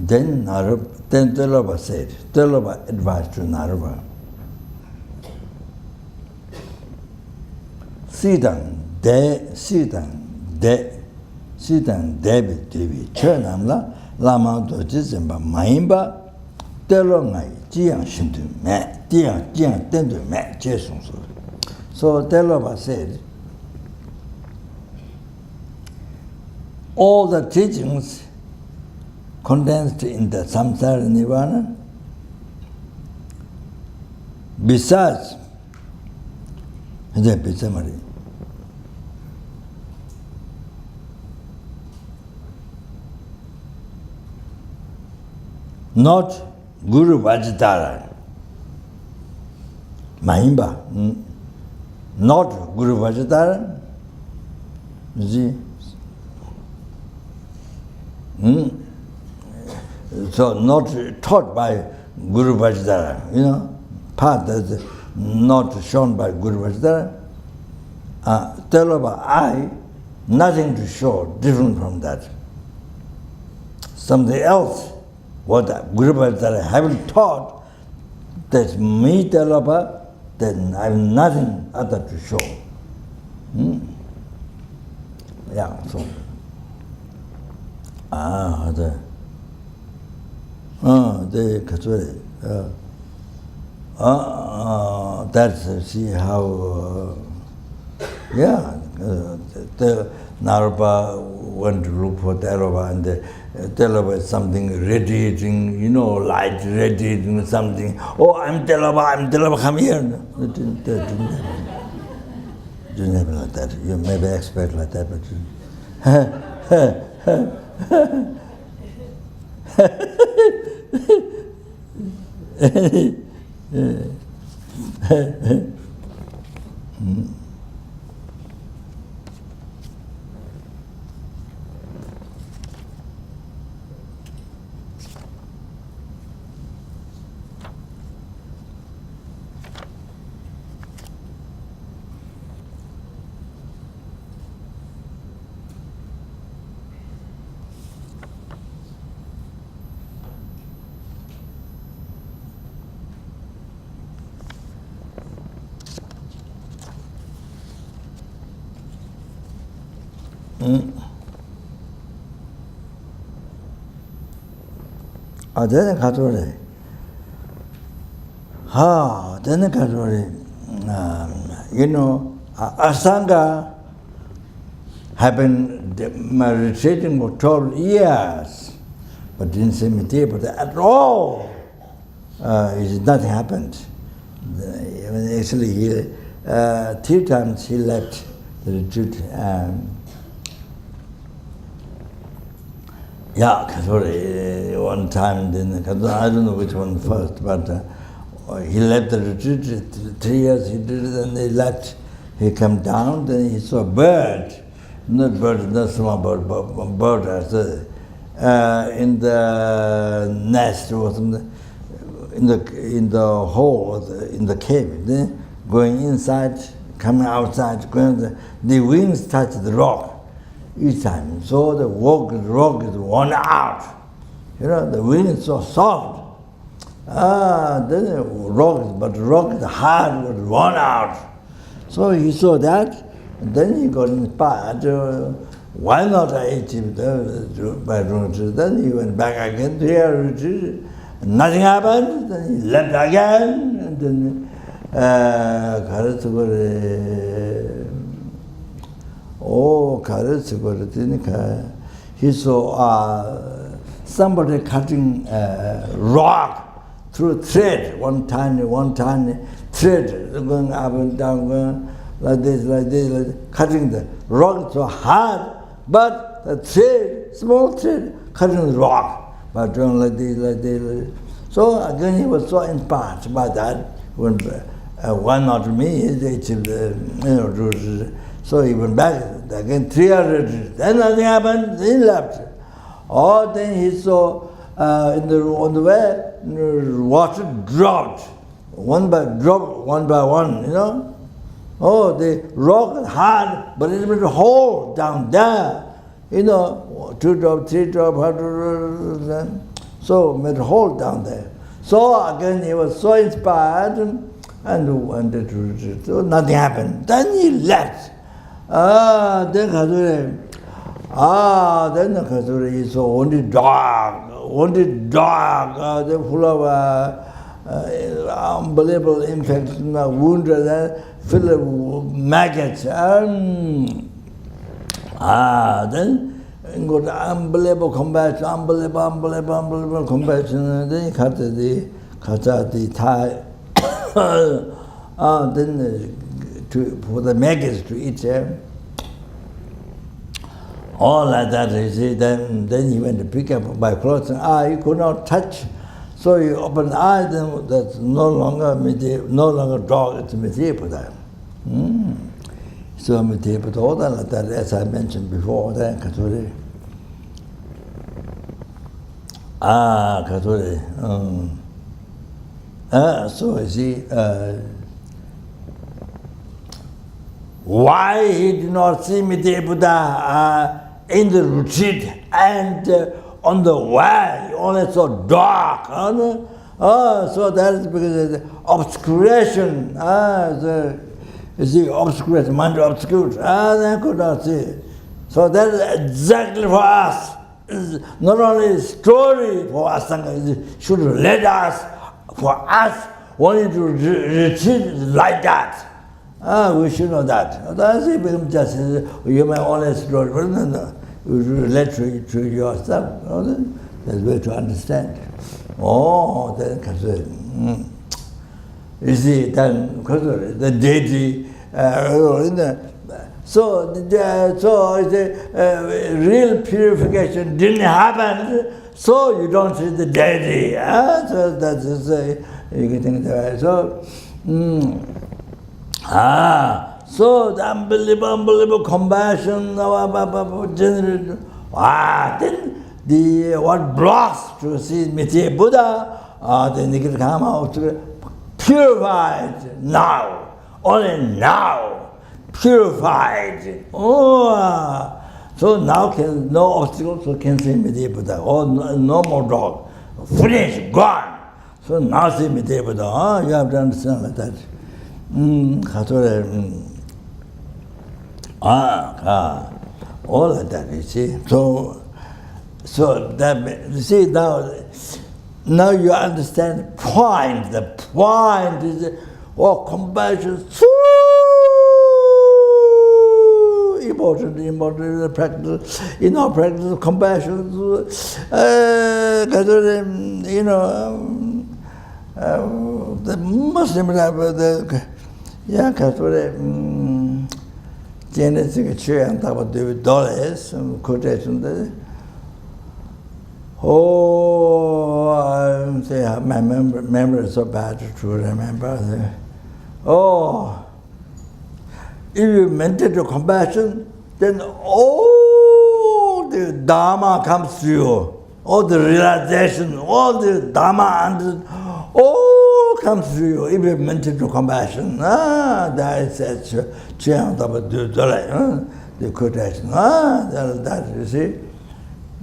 Then Tilopa said, Tilopa advised to Naropa, Sidang Devi Devi Chernamla Lama Doji Zimba Maimba Telongai Jiang Shindu Me Jiang Tendu Me Jesung. So Tilopa said, all the teachings condensed in the samsara nirvana, besides the Pisamari, not Guru Vajradhara, Mahimba, not Guru Vajradhara, you see. So not taught by Guru Vajradhara, path that's not shown by Guru Vajradhara. Tilopa, I, nothing to show different from that. Something else, what Guru Vajradhara haven't taught, that's me, Tilopa, then I have nothing other to show. Yeah, so. That's see how the Naropa went to look for Tilopa, and Tilopa is something radiating, light radiating something. Oh, I'm Tilopa, come here. It didn't happen like that. You maybe expect like that, but then Asanga have been retreating for 12 years, but didn't see Maitreya, but at all, nothing happened. Actually, 3 times he left the retreat. One time, then I don't know which one first, but he left the retreat 3 years. He did it, and he left. He came down, then he saw a bird, not small bird, in the nest or something, in the hole, in the cave. Then going inside, coming outside, the wings touch the rock each time. So the rock is worn out. The wing is so soft. Then the rock is hard, was worn out. So he saw that, and then he got inspired. Why not I achieve by retreat? Then he went back again to here retreat. Nothing happened. Then he left again, and then he saw somebody cutting rock through thread, one tiny thread, going up and down, going like this, cutting the rock so hard, but the thread, small thread, cutting the rock, by doing like this. So again he was so inspired by that. When, why not me? So he went back again 300. Then nothing happened. Then he left. Then he saw on the way water dropped one by one. The rock is hard, but it's been a hole down there. 2 drops, 3 drops, 100. So made a hole down there. So again he was so inspired and wanted to retreat. So nothing happened. Then he left. Then Khazuri is only dark, they're full of unbelievable infection, wounded, full of maggots. Then got unbelievable compassion, unbelievable compassion. Then he cut the thigh. Then for the maggots to eat them. All like that, you see. Then he went to pick up my clothes and he could not touch. So he opened the eye, then that's no longer dog, it's Maitreya. So Maitreya like that, as I mentioned before, then Katuri. Katuri. So you see, why he did not see Maitreya in the retreat and on the way, only so dark. So that is because of the obscuration. You see, obscuration, mind obscured. They could not see. So that is exactly for us. It's not only a story for Asanga, it should lead us, for us, wanting to retreat like that. We should know that. That's it, become just you may only story, but no. You relate to yourself. That's way to understand. Then you see, then the deity. So the real purification didn't happen. So you don't see the deity. So that's you can think that. So the unbelievable compassion generated. Then what blocks to see Maitreya Buddha, then they can come out purified now, only now, purified. So now no obstacles, so can see Maitreya Buddha. No more dog, finished, gone. So now see Maitreya Buddha. You have to understand like that. All of that, you see. So that you see now you understand the point. The point is compassion so important in the practice. Practice of compassion. The Muslim have genetic chair and top of dollars and quotation. My memory is so bad to remember. If you meditate on compassion, then all the Dharma comes to you. All the realization, all the Dharma and all comes to you if you meditate on compassion. That is the quotation. That you see. I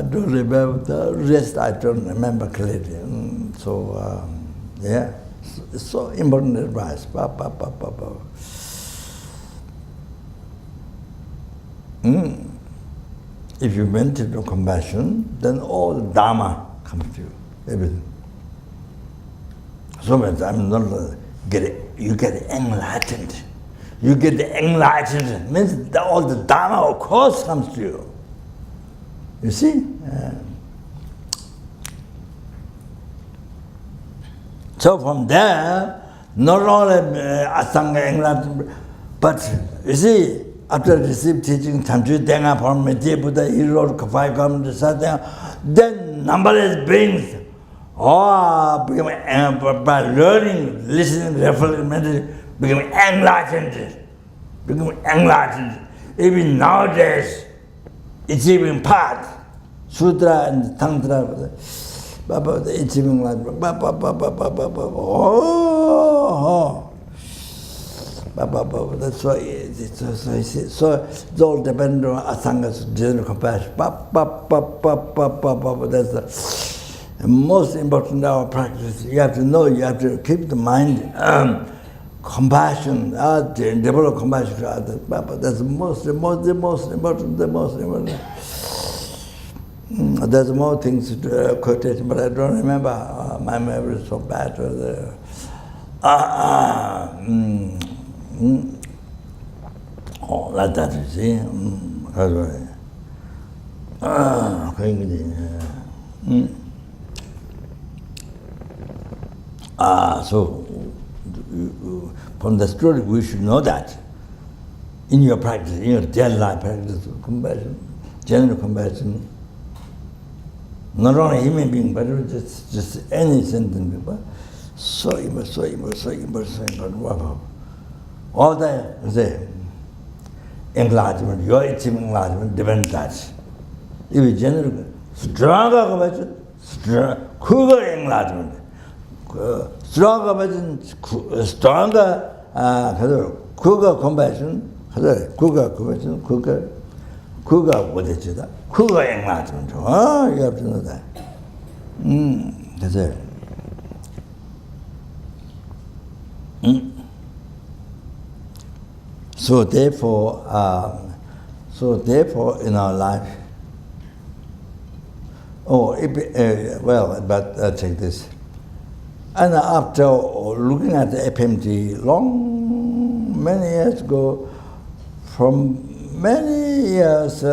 don't remember the rest. I don't remember clearly. It's so important advice. If you meditate on compassion, then all the Dharma comes to you, everything. So many times, you get enlightened. You get enlightened, means that all the Dharma, of course, comes to you. You see? So from there, not only Asanga enlightenment, but you see, after receiving teaching, Tantra Denga from Maitreya Buddha, he wrote 5 comments, then numberless beings, by learning, listening, reflecting, meditating, becoming enlightened. Even nowadays, it's even part, Sutra and Tantra, It's even like oh. That's why so it's all dependent on Asanga's general compassion. That's the most important in our practice. You have to know, you have to keep the mind compassion, develop compassion to others. That's the most important. There's more things to quotation, but I don't remember. My memory is so bad. Oh, like that, you see. So from the story, we should know that in your practice, in your daily life practice, compassion, general compassion, not only human being, but just any sentient people. So important. All the enlargement, your achieving enlargement depends on that. If you generally stronger compassion, quicker enlargement. Stronger quicker compassion, quicker enlargement. You have to know that. That's it. So therefore, in our life, take this. And after looking at the FMT many years ago, from many years,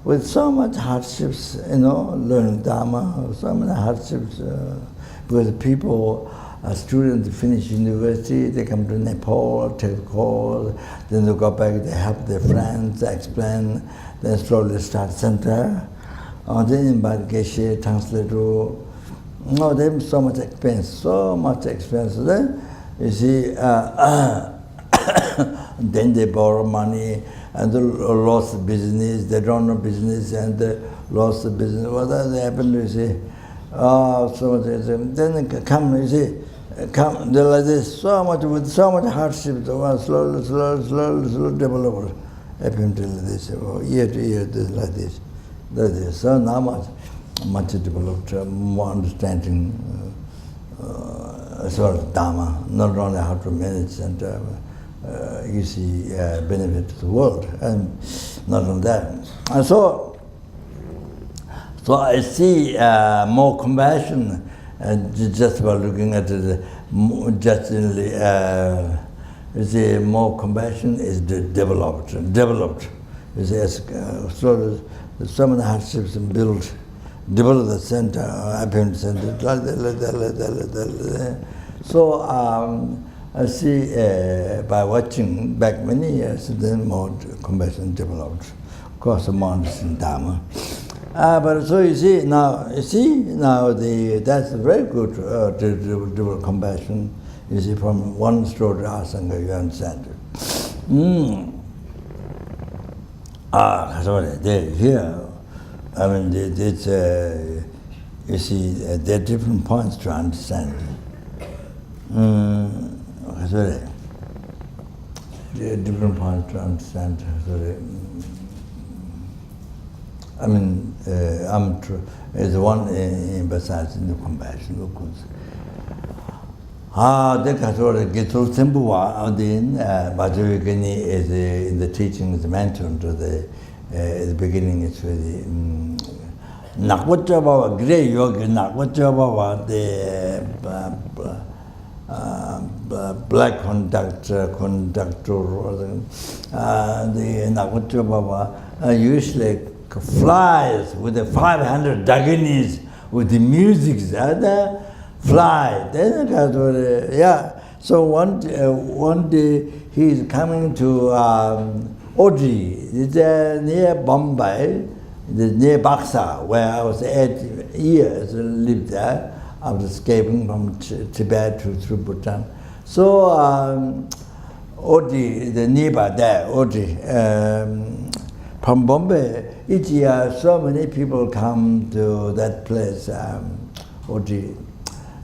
with so much hardships, learning Dharma, so many hardships, because people, students finish university, they come to Nepal, take a course, then they go back, they help their friends, explain, then slowly start center, then invite Geshe, translator. No, they have so much expense. Then, you see, then they borrow money and they lost business, they don't know business and they lost the business. What does happen, you see? So much, then they come, you see, they're like this, with so much hardship, slowly develop, FMT like this, year to year, like this. So now much developed, more understanding sort of Dharma, not only how to manage and you see benefit to the world, and not only that. And so I see more compassion just by looking at it. You see, more compassion is developed. You see, so some of the hardships and develop the center, appearance center, So I see by watching back many years, then more compassion developed. Of course, more understanding Dharma. But so you see now that's very good to develop compassion. You see, from one story to Asanga, you understand it. Here. I mean, it's, you see, there are different points to understand. There are different points to understand. I mean, there's one emphasizing the compassion, of course. Getul Tembuwa, then Bhajavigani is in the teaching is mentioned to the beginning. It's really Nakwacha Baba, great yogi, Nakwacha Baba, the black conductor, the Nakwacha Baba usually flies with the 500 Daginis with the music, fly. Then So one day he is coming to Oji, it's near Bombay, near Baksa, where I was 8 years lived there after escaping from Tibet through Bhutan. So Oji, the nearby there, Oji, from Bombay, each year so many people come to that place. 40.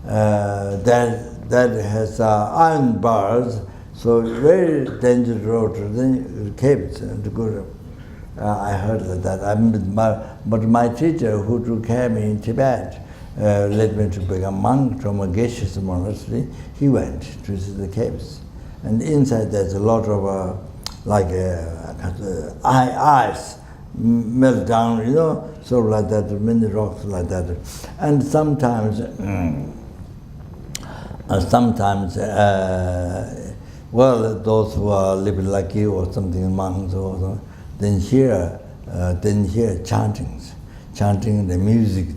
That has iron bars, so very dangerous road. Then caves to go. I heard that. But my teacher, who took care of me in Tibet, led me to become a monk from a Geshe monastery. He went to see the caves, and inside there's a lot of ice melt down, so like that, many rocks like that, and sometimes those who are living like you or something, monks or something, then hear chanting the music,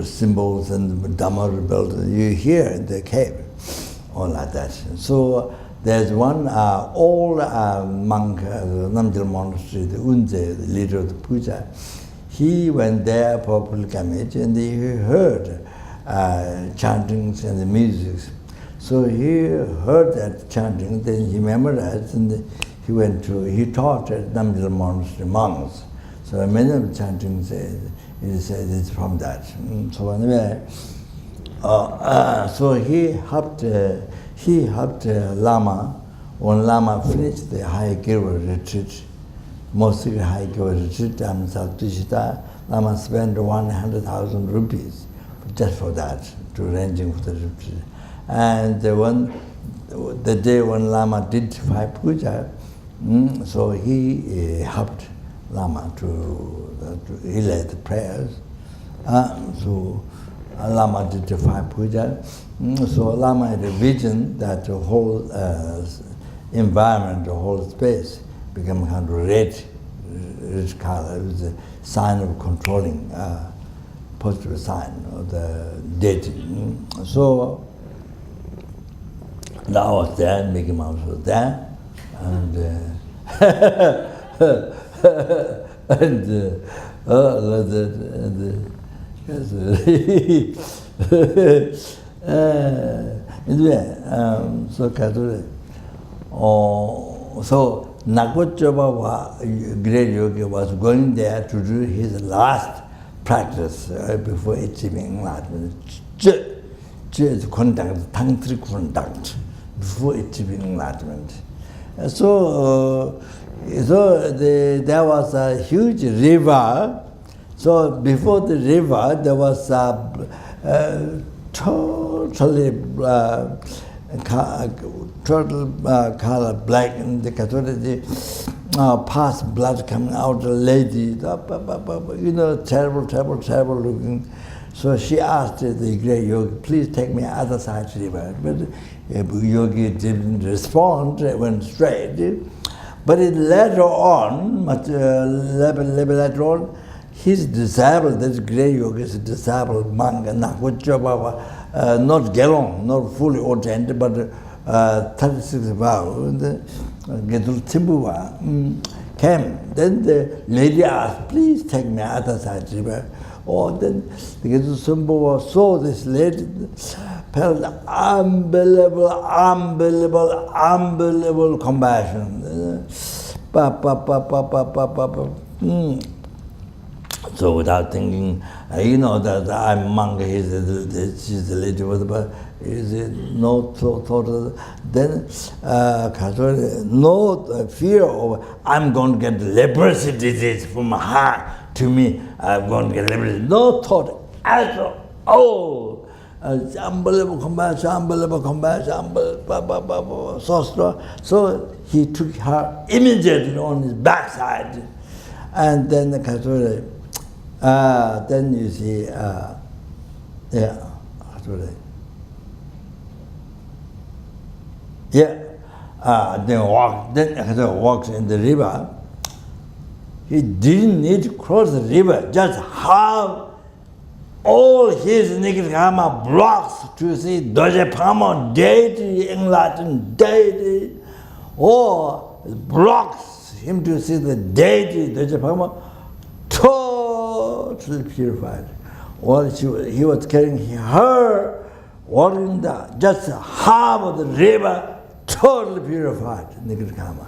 symbols and Dhamma rebels, you hear in the cave, all like that. So there's one old monk, Namgyal monastery, the Unze, the leader of the puja. He went there for pilgrimage and he heard chantings and the music. So he heard that chanting, then he memorized, and he taught at Namgyal monastery monks. So many of the chantings it's from that. So anyway, so he helped Lama. When Lama finished the high Guru retreat, mostly high Guru retreat, South Tushita, Lama spent 100,000 rupees just for that, to arranging for the retreat. And the day when Lama did 5 puja, so he helped Lama he led the prayers. So Lama did the 5 puja. So Lama had a vision that the whole environment, the whole space became kind of red color. It was a sign of controlling, positive sign of the deity. So I was there, Mickey Mouse was there, and so Nagochaba, great yogi, was going there to do his last practice before achieving enlightenment. Conduct, tantric conduct, before achieving enlightenment. So there was a huge river. So before the river, there was a totally color black, and the past blood coming out, the lady, terrible looking. So she asked the great yogi, please take me other side of the river. But yogi didn't respond, went straight. But later on, later on, he's disabled, this great yogi is a disabled monk, not Gelong, not fully ordained, but 36 vow, Gedul Timbuwa came. Then the lady asked, please take me other side of the river. Oh, then the Gedul Timbuwa saw this lady, felt unbelievable compassion. So without thinking, that I'm a monk, she's the lady with the, is it no thought of that? Then no fear of I'm going to get leprosy disease from her to me, I'm going to get leprosy. No thought at all. Oh, unbelievable compassion, so strong. So he took her immediately on his backside. And then the Katsuri, then you see, Katsuri. Then walks in the river. He didn't need to cross the river, just have all his Nikitama blocks to see Dojapama deity, enlightened deity, or blocks him to see the deity, Dojapama, totally purified. Well, he was carrying her, walking just half of the river, totally purified, Nikitama,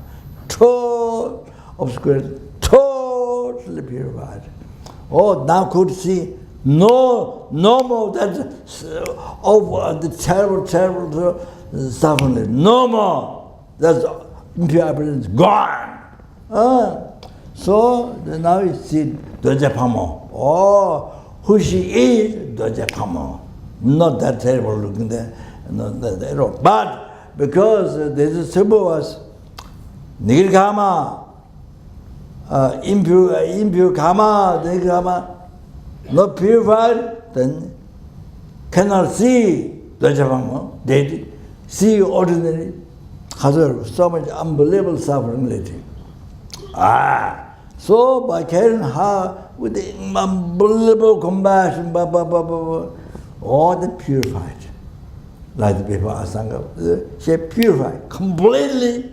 total obscurations, totally purified. Oh, now could see No more that the terrible suffering. No more. That's impure appearance gone. So now you see Doja Pamo. Oh, who she is, Doja Pamo. Not that terrible looking there, not that at all. But because there's a symbol was Nirgama, impure karma, Nirgama, not purified, then cannot see Doja Pamo. They see ordinary. So much unbelievable suffering later. So by carrying her with the unbelievable compassion, all the purified. Like the people Asanga, she purified completely.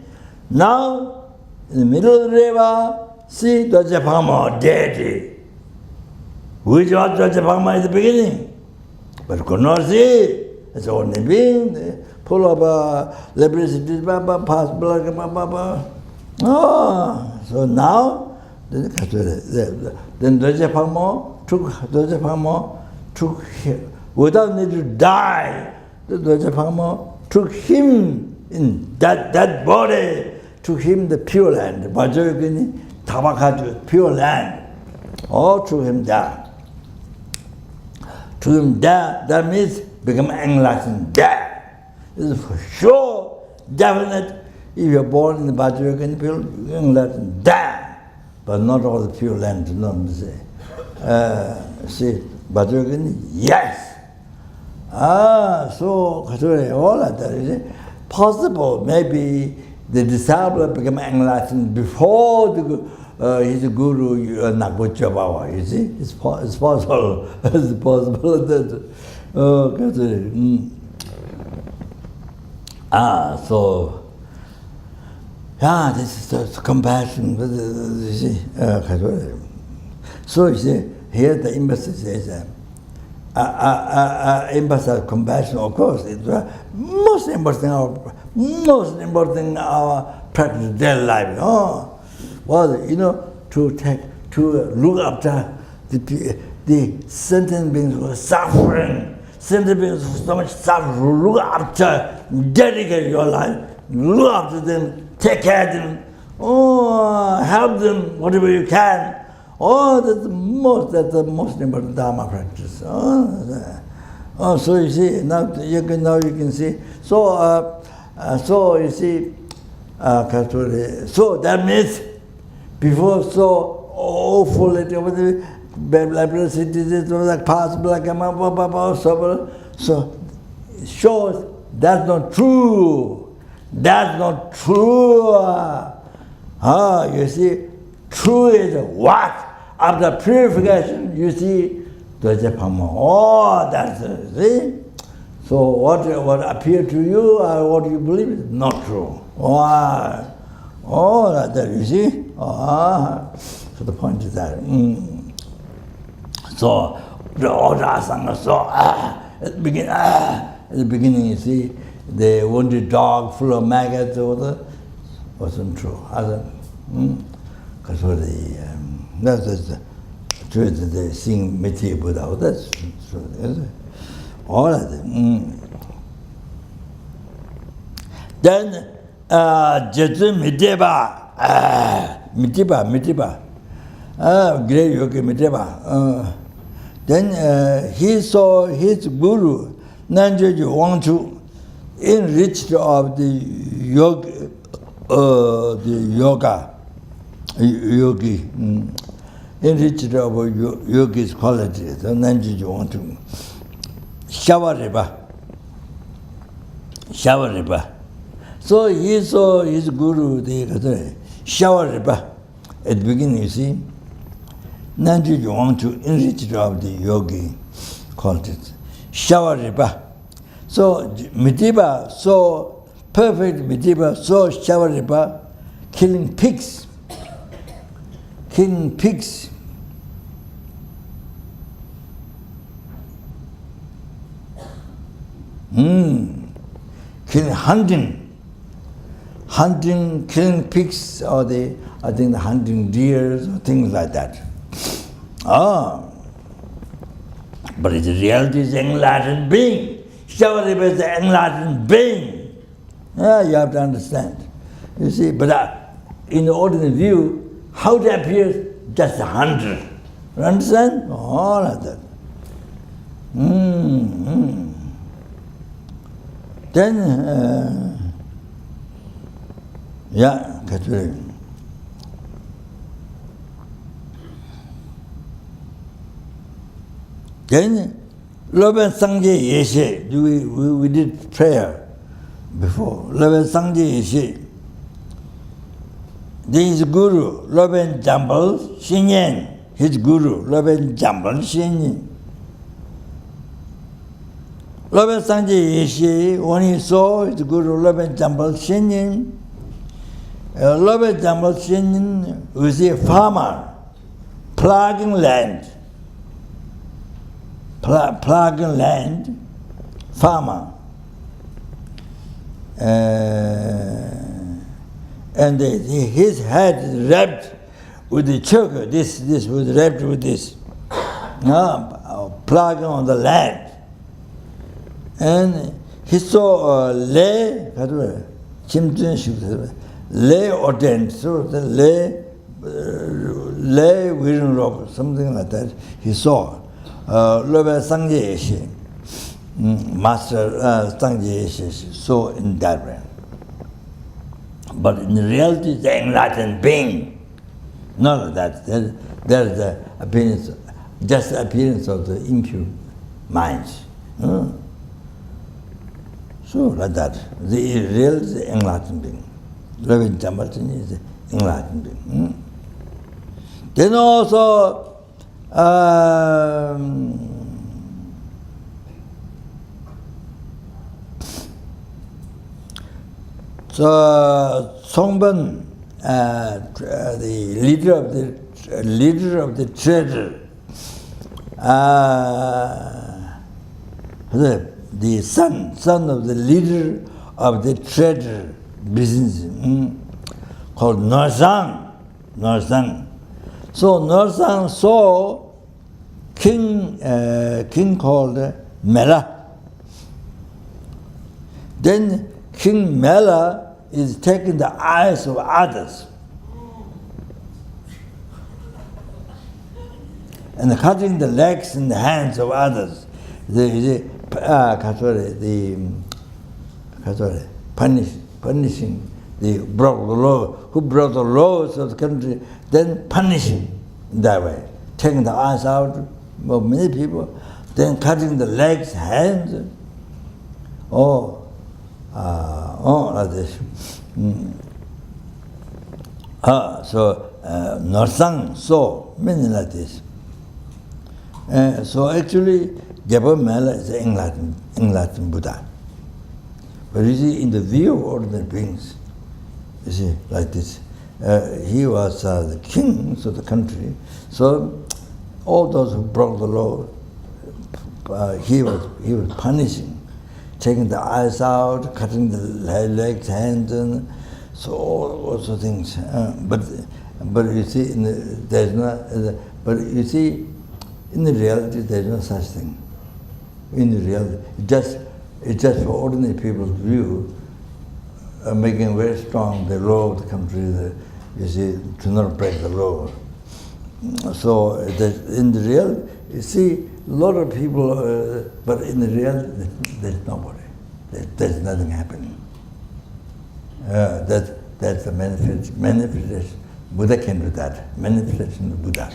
Now, in the middle of the river, see Doja Pamo, deity. Which was Doja Pamo at the beginning, but could not see. It's only being full of leprosy, past blood, so now, then Doja Pamo took him, without need to die, the Doja Pamo took him in that body, took him the pure land, Vajrayogini, Tabakaju, pure land, all took him there. Took him there, that means become enlightened there. This is for sure, definite. If you're born in the Vajrayogini pure, you're enlightened there. But not all the pure land, not say. See, Vajrayogini, yes. So all of that is possible. Maybe the disciple become enlightened before his guru Naropa Baba. You see, it's possible. It's possible that. So. This is the compassion. You see, so you see, here the embassy says, embassy of compassion, of course, it's the most important our practice of daily life. To look after the sentient beings who are suffering, sentient beings who so much suffering, look after, dedicate your life, look after them. Take care of them, help them whatever you can. That's the most important Dharma practice. So you see, now you can see. So you see, so that means before so awful like past black so shows that's not true. That's not true. You see, true is what? After purification, you see, Doja Pamo. That's it. See? So what appears to you, what you believe is not true. That you see? So the point is that. So the order Asanga, at the beginning, you see, the wounded dog full of maggots wasn't true. Because that's the truth that they sing Maitreya Buddha. That's true. All of them. Then Jetsu Mitiba, great yogi Mitiba. Then he saw his guru, Nanjoji Wangchu, enriched of the yogi, enriched of yogi's qualities. And then you want to shower riba. So he saw his guru, the shower riba. At the beginning, you see, Nanju want to enrich of the yogi qualities. Shower riba. So Mitiba, so perfect Mitiba, so shower riba, killing pigs. Killing hunting, killing pigs, or I think the hunting deers or things like that. But its reality is enlightened being. Shivadev is the enlightened being. Yeah, you have to understand. You see, but in the ordinary view, how it appears, just 100. You understand? All of that. Then, yeah, Catholic. Then, Love and Sangye Yeshe, we did prayer before. Love and Sangye Yeshe. This Guru, Love and Jambal Shinyen. His Guru, Love and Jambal Shinyen. Love and Sangye Yeshe, when he saw his Guru, Love and Jambal Shinyen, Love and Jambal Shinyen was a farmer, plugging land. Plugging land, farmer. And his head is wrapped with the choker. This was wrapped with this. Plugging on the land. And he saw lay ordained. So the lay wearing robe, something like that. He saw. Lobe Sangye Yeshe, Master Sangye Yeshe, so in that way. But in reality, the enlightened being, not that. There is the appearance, just the appearance of the impure minds. So like that. The real is the enlightened being. Lobe Jambalton is the enlightened being. Then also, so Songban, the leader of the treasure, the son of the leader of the treasure business, called Norsang. So Norsang saw king called Mela. Then King Mela is taking the eyes of others and cutting the legs and the hands of others. Punishing the broke the law, who broke the laws of the country, then punishing that way, taking the eyes out of many people, then cutting the legs, hands, like this. So Norsang saw many like this. So actually, Gyabo Mela is the enlightened Buddha. But you see, in the view of ordinary beings, you see, like this, he was the king of the country. So all those who broke the law, he was punishing, taking the eyes out, cutting the legs, hands, and so all sorts of things. But you see, there's not. But you see, in the reality, there's no such thing. In the reality, it's just for ordinary people's view, making very strong the law of the country. You see, to not break the law. So in the real, you see, a lot of people, but in the real, there's nobody. There's nothing happening. That's the manifestation. Buddha can do that. Manifestation of Buddha.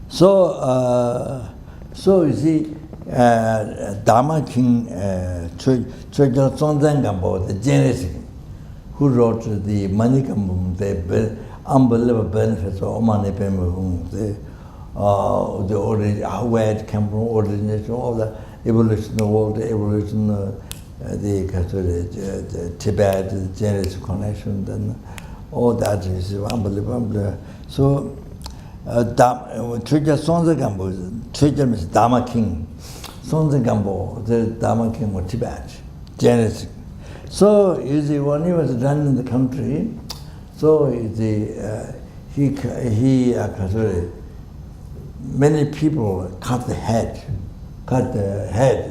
So you see, Dharma King Chögyal Tsongzang Gampo, the generous, who wrote the Manikambum, the unbelievable benefits of Omani Pemahum, the origin, how it came from origination, all the evolution of the world, the evolution of the Tibet, the generous connection, and all that is unbelievable. So, Chögyal Tsongzang Gampo, Chögyal means Dharma King. Tsongzang Gampo, the Dharma King of Tibet, generous. So, you see, when he was running the country, so many people cut the head,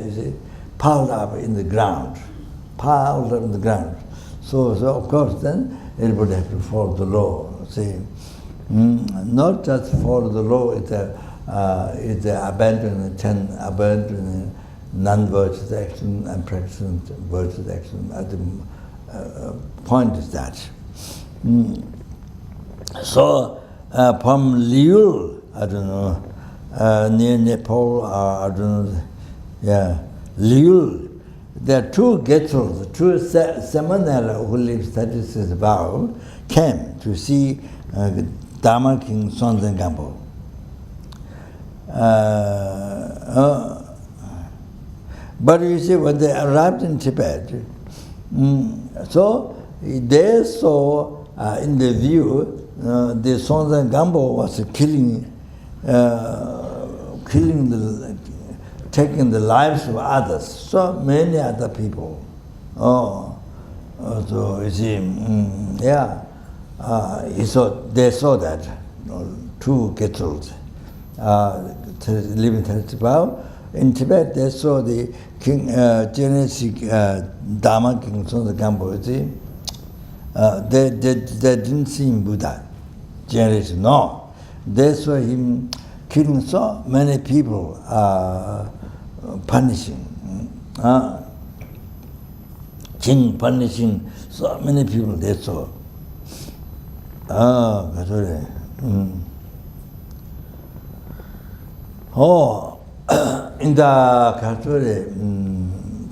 you see, piled up in the ground. So of course then everybody has to follow the law. See, not just follow the law, it's abandoning non-virtuous action and practicing virtuous action. The point is that. So from Liul, I don't know, near Nepal, I don't know, Liul, there are two Getsuls, two Samanala who live 36 vow, came to see Dharma King Sonzen Gampo. But you see, when they arrived in Tibet, so they saw in the view the Sonzen Gampo was taking the lives of others, so many other people. So you see, they saw that two Getsuls living in Tibet. In Tibet, they saw the king, genetic Dharma King Sonzen Gampo. You see, they didn't see him Buddha. Generation, no. They saw him killing so many people, punishing. King punishing so many people, they saw. In the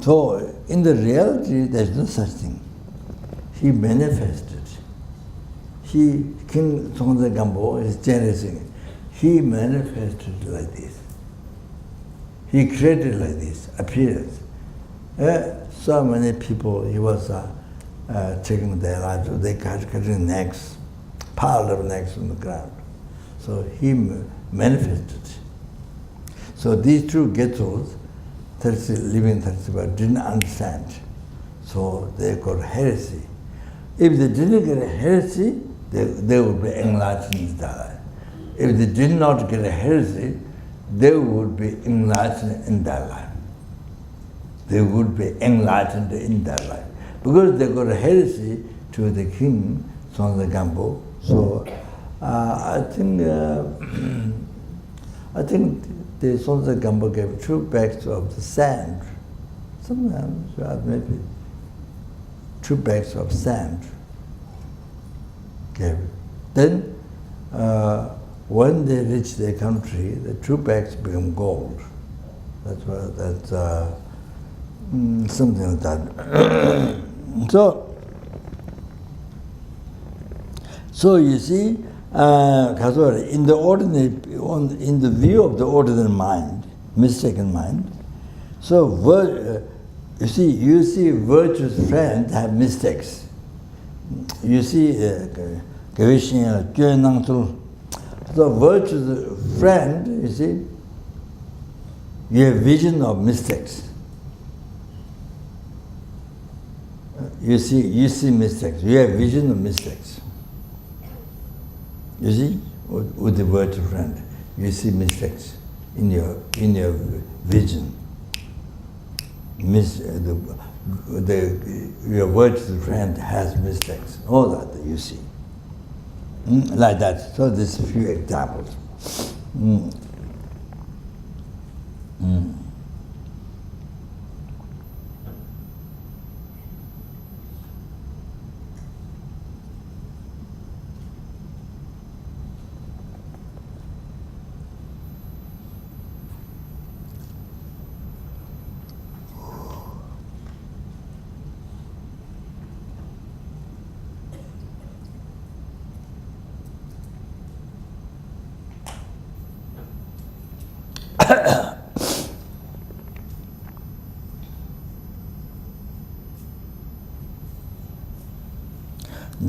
so in the reality, there's no such thing. He manifested. King Sonzen Gampo is generation. He manifested like this. He created like this appearance. So many people, he was taking their lives. They cutting necks, piled up necks on the ground. So he manifested. So these two Getsuls, living in Tibet, didn't understand. So they got heresy. If they didn't get a heresy, they would be enlightened in their life. If they did not get a heresy, they would be enlightened in their life. They would be enlightened in their life. Because they got a heresy to the king, Sonzen Gampo. So I think the Sonzen Gampo gave 2 bags of the sand. Sometimes maybe 2 bags of sand. Gave. Then when they reach their country, the 2 bags become gold. That's something like that. So you see, in the view of the ordinary mind, mistaken mind, so you see virtuous friends have mistakes. You see, so virtuous friend, you see, you have vision of mistakes. You see mistakes. You have vision of mistakes. You see, with the virtuous friend, you see mistakes in your vision. Your virtuous friend has mistakes. All that you see. Like that. So there's a few examples.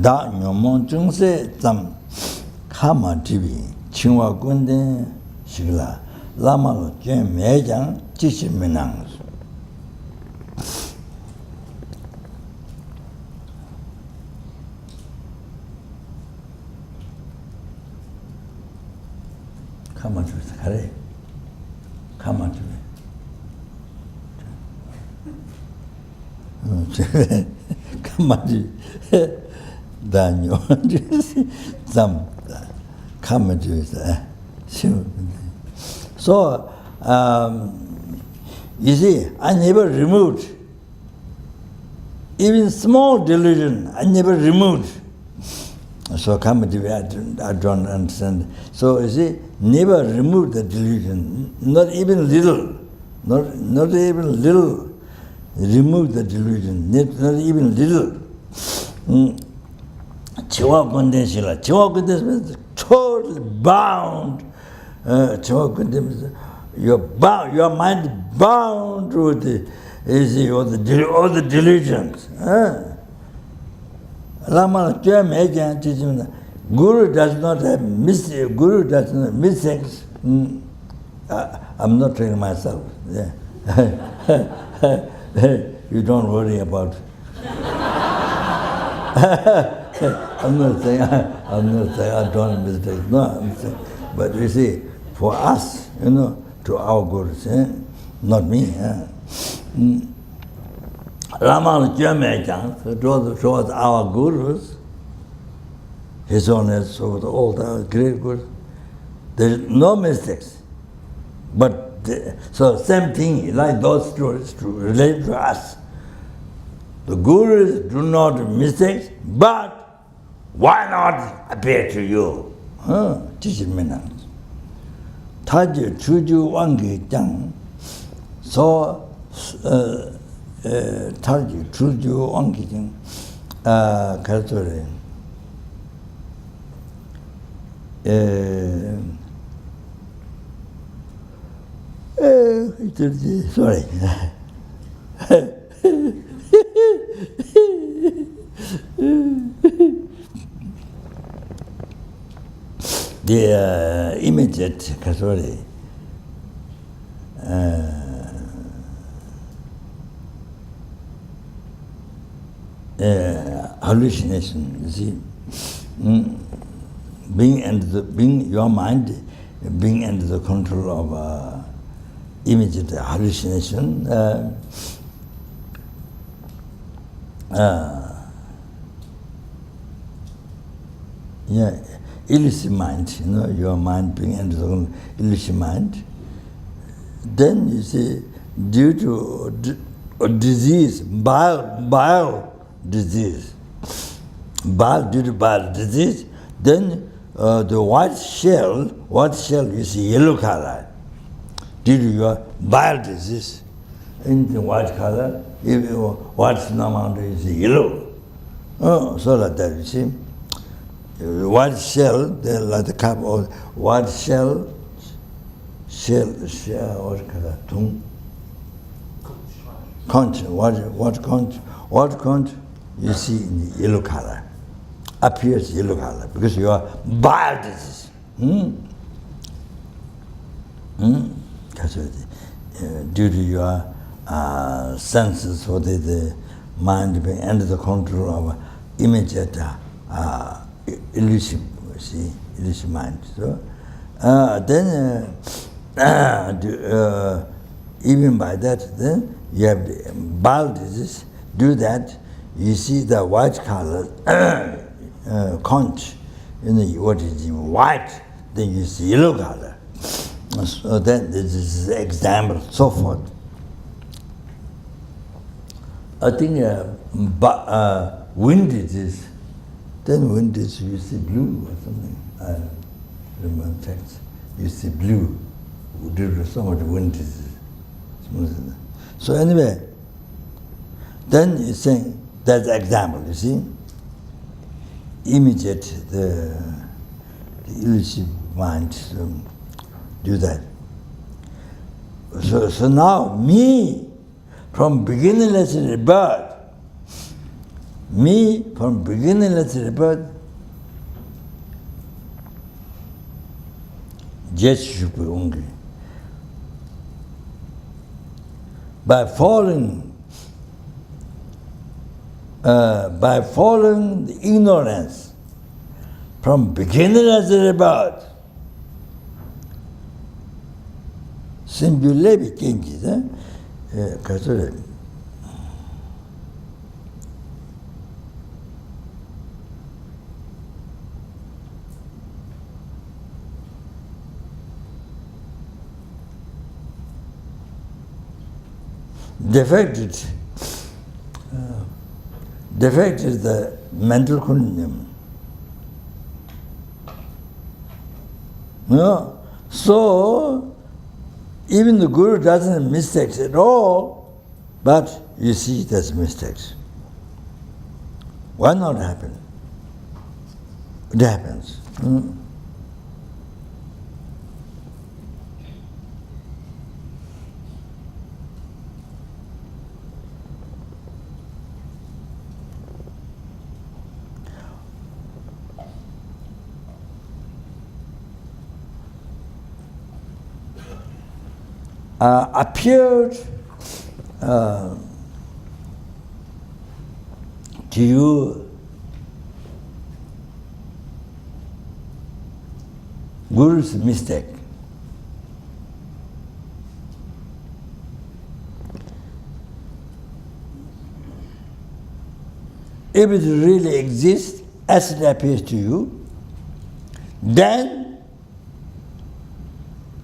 다 녀몬 중세 점 카마 TV 칭화 군대 시글라 라마로 제 매장 지시면ang 가만히 가래. 가만히. 가만히 다녀. 좀 가만히 있어. So, you see, I never removed even small delusion. I never removed. So I don't understand. So you see, never remove the delusion, not even little, not even little. Remove the delusion, not even little. Chiwa Kundeshila. Chiwa Kundesh means totally bound. Chiwa Kundesh means you're bound, your mind bound to all the delusions. Lama Guru does not have mistakes. Guru does not have mistakes. I'm not telling myself. Yeah. You don't worry about. I'm not saying I don't have mistakes. No, I'm saying, but you see, for us, to our gurus, not me. Lama towards our gurus, His Holiness, towards all the great gurus, there is no mistakes. But so same thing, like those stories to relate to us. The gurus do not do mistakes, but why not appear to you? Taji chuju wangi jang, so taji chuju wangi jang, katsuri. Sorry. The immediate, sorry, hallucination, you see, being your mind, being under the control of immediate hallucination, illicit mind, your mind being under the illicit mind, then you see, due to a disease, bile disease, due to bile disease, then the white shell, you see yellow color, due to your bile disease, in the white color, if white amount is yellow. So like that, you see. White shell, they like the cup of white shell, what color? Tung? Conch. What conch? What conch you see in the yellow color, appears yellow color, because you are bile disease. Due to your senses, or the mind being under the control of immediate illusion, illusion mind. So then even by that, then you have the bile disease. Do that, you see the white color conch, what is white, then you see yellow color. So then this is an example, so forth. I think wind disease. Then wind disease, you see blue or something. I remember text. You see blue due to so much wind disease. So anyway, then you saying that's the example. You see, immediate the illusive mind do that. So now me from beginningless rebirth. Me from beginningless rebirth, Jeshupungi. By following the ignorance from beginningless rebirth, Simbulebi kingi, kasure. Defect is the mental conundrum. No? So, even the Guru doesn't mistakes at all, but you see it as mistakes. Why not happen? It happens. Appeared to you Guru's mistake. If it really exists as it appears to you, then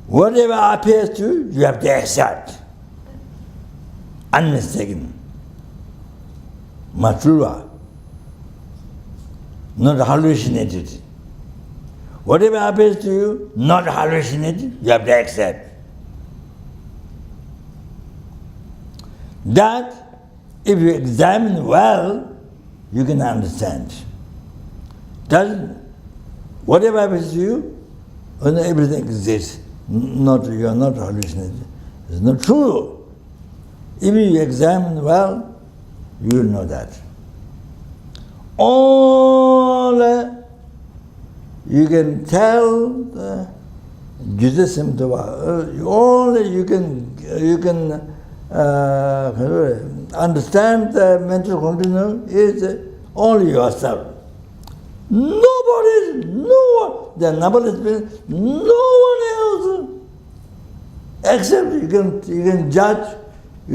whatever appears to you, you have to accept. Unmistaken. Maitreya. Not hallucinated. Whatever appears to you, not hallucinated, you have to accept. That, if you examine well, you can understand. Whatever happens to you, everything exists. You are not hallucinating. It's not true. If you examine well, you will know that. Only you can tell the Judaism to only you can understand the mental continuum is only yourself. Nobody, no one, the numberless beings, no one else. Except you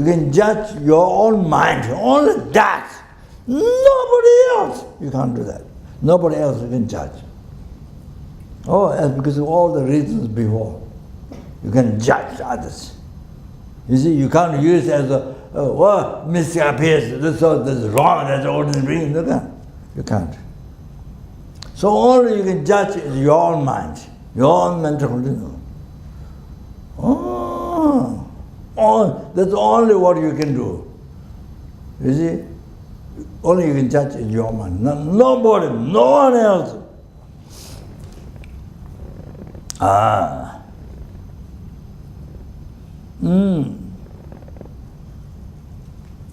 can judge your own mind, only that. Nobody else, you can't do that. Nobody else you can judge. Oh, that's because of all the reasons before. You can judge others. You see, you can't use it as mistake appears, that's wrong, that's ordinary. You can't. So only you can judge is your own mind, your own mental continuum. That's only what you can do. You see? Only you can judge is your mind. Nobody, no one else.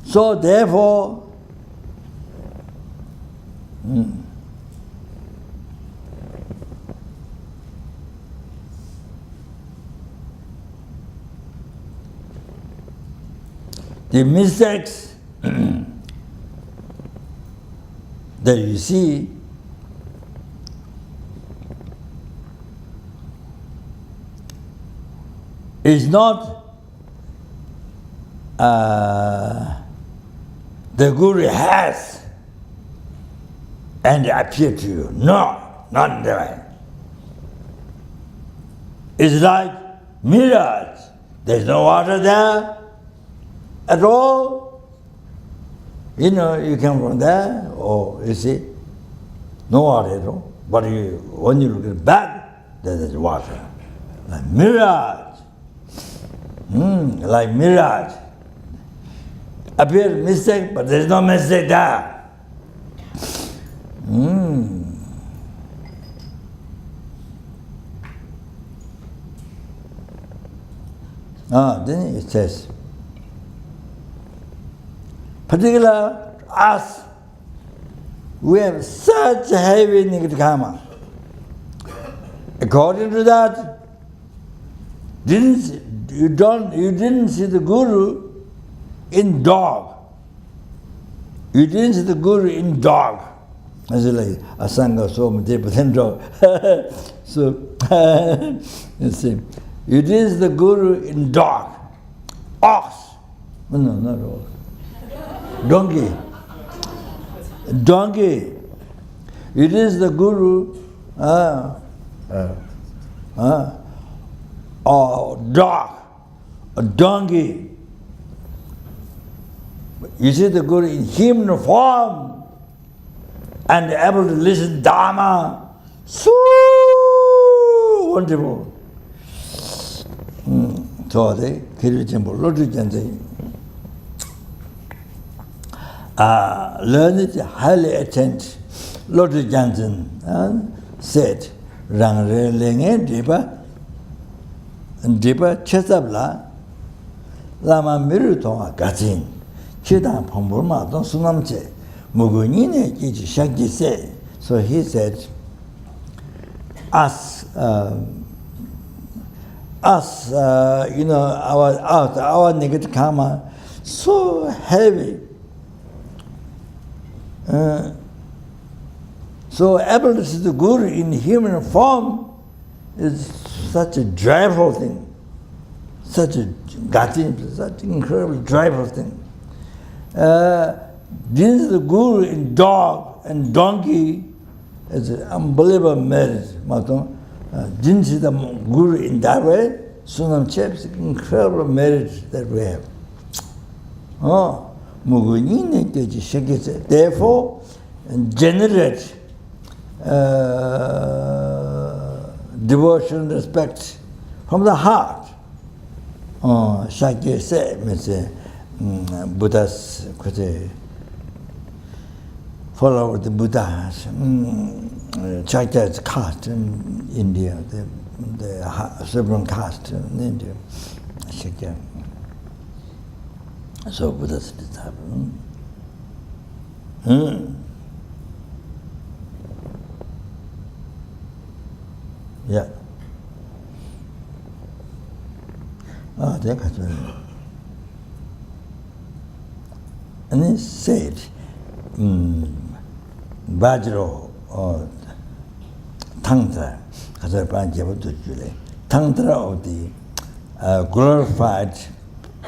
So therefore, the mistakes that you see is not the Guru has and appear to you. No, not that. It's like mirage. There's no water there at all. You know, you come from there, or you see, no water at all. But when you look back, there is water. Like mirage. Like mirage. Appear mistake, but there is no mistake there. Then it says, particular us, we have such a heavy negative karma. According to that, you didn't see the Guru in dog. You didn't see the Guru in dog. As like Asanga so much dog. So you see, It is the Guru in dog, ox. No, not ox. Donkey. Donkey. It is the Guru, or dog, a donkey. You see the Guru in human form and able to listen Dharma. So wonderful. So they learned highly attend. Lord Johnson said, Rang re lenge dipa chesabla lama miru tonga gazin. Chidang Pamburma don Sunamche Mugunine Kichi Shakti said. So he said, us, our negative karma so heavy. So able to see the Guru in human form is such a joyful thing, such a incredible joyful thing. This is the Guru in dog and donkey is an unbelievable merit. Didn't see the Guru in that way, Sunam Chep's incredible merit that we have. Therefore, generate devotion, respect from the heart. Shakti said, Buddha's follow the Buddha's Shakti's caste in India, the Supreme caste in India. Shakti. So Buddha's disciple. Yeah. That's right. And he said, Vajro or Tantra, Tantra of the glorified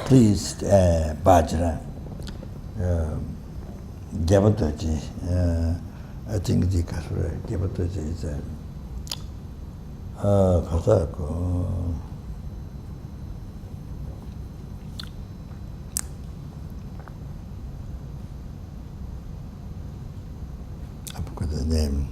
priest Vajra, Jabatoji, I think the Jabatoji is Kasako. I forgot the name.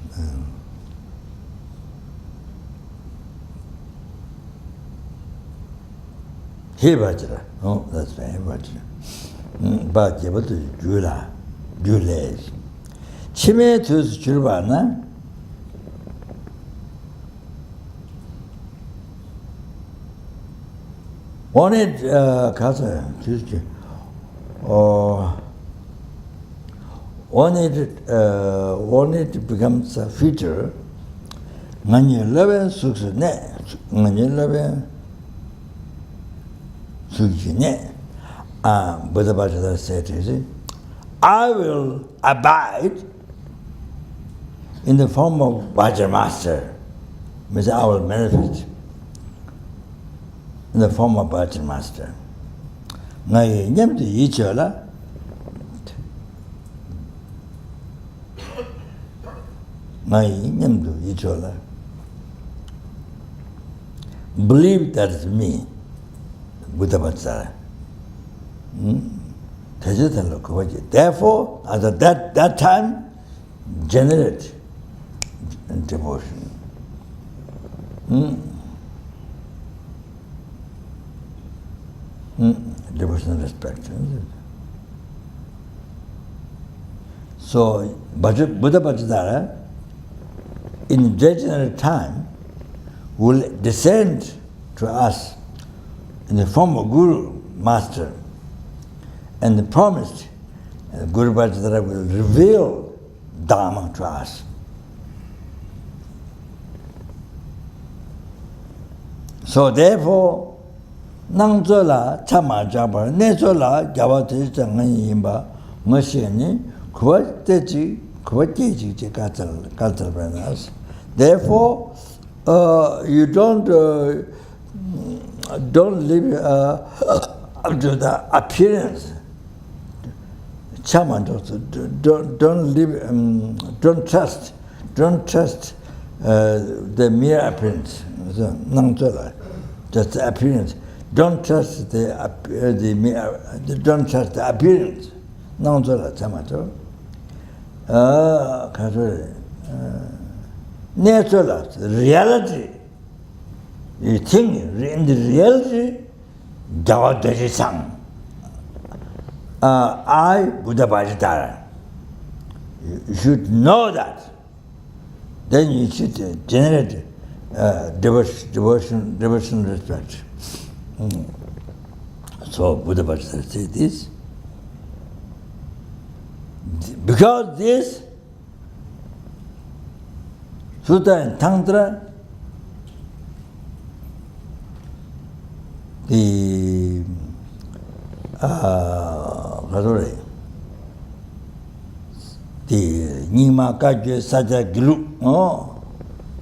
He Vajra. Oh, that's right, Vajra. But Jabatoji Jule. Chime tus Jurvana. Wanted wanted to become a future. Ngani love success ne, ngani love success ne. Buddha Bhattacharya said, I will abide in the form of Vajra Master, means I will manifest in the form of Vajra Master. Ngai nyam tu yichola. Ngai nyam tu yichola. Believe that is me, Buddha Bhattacharya. Therefore, at that time, generate devotion. Devotion and respect. So, Buddha Bhattacharya, in degenerate time, will descend to us in the form of Guru, Master, and promised Guru Bhattacharya will reveal Dharma to us. So therefore, nang zola chama jaba ne zola jaba te jangan yimba ngasiani kuwa teji kaltal benas. Therefore, you don't don't live up to the appearance. Chaman also don't live. Don't trust the mere appearance. So, just the appearance. Don't trust the mere. Don't trust the appearance. Chaman. Natural reality. You think in the reality, Jawa Sang. I, Buddha Bhajitara. You should know that. Then you should generate devotion, respect. So Buddha Bhajitara said this. Because this, Sutta and Tantra, the Nima Kajya Saja Gilu,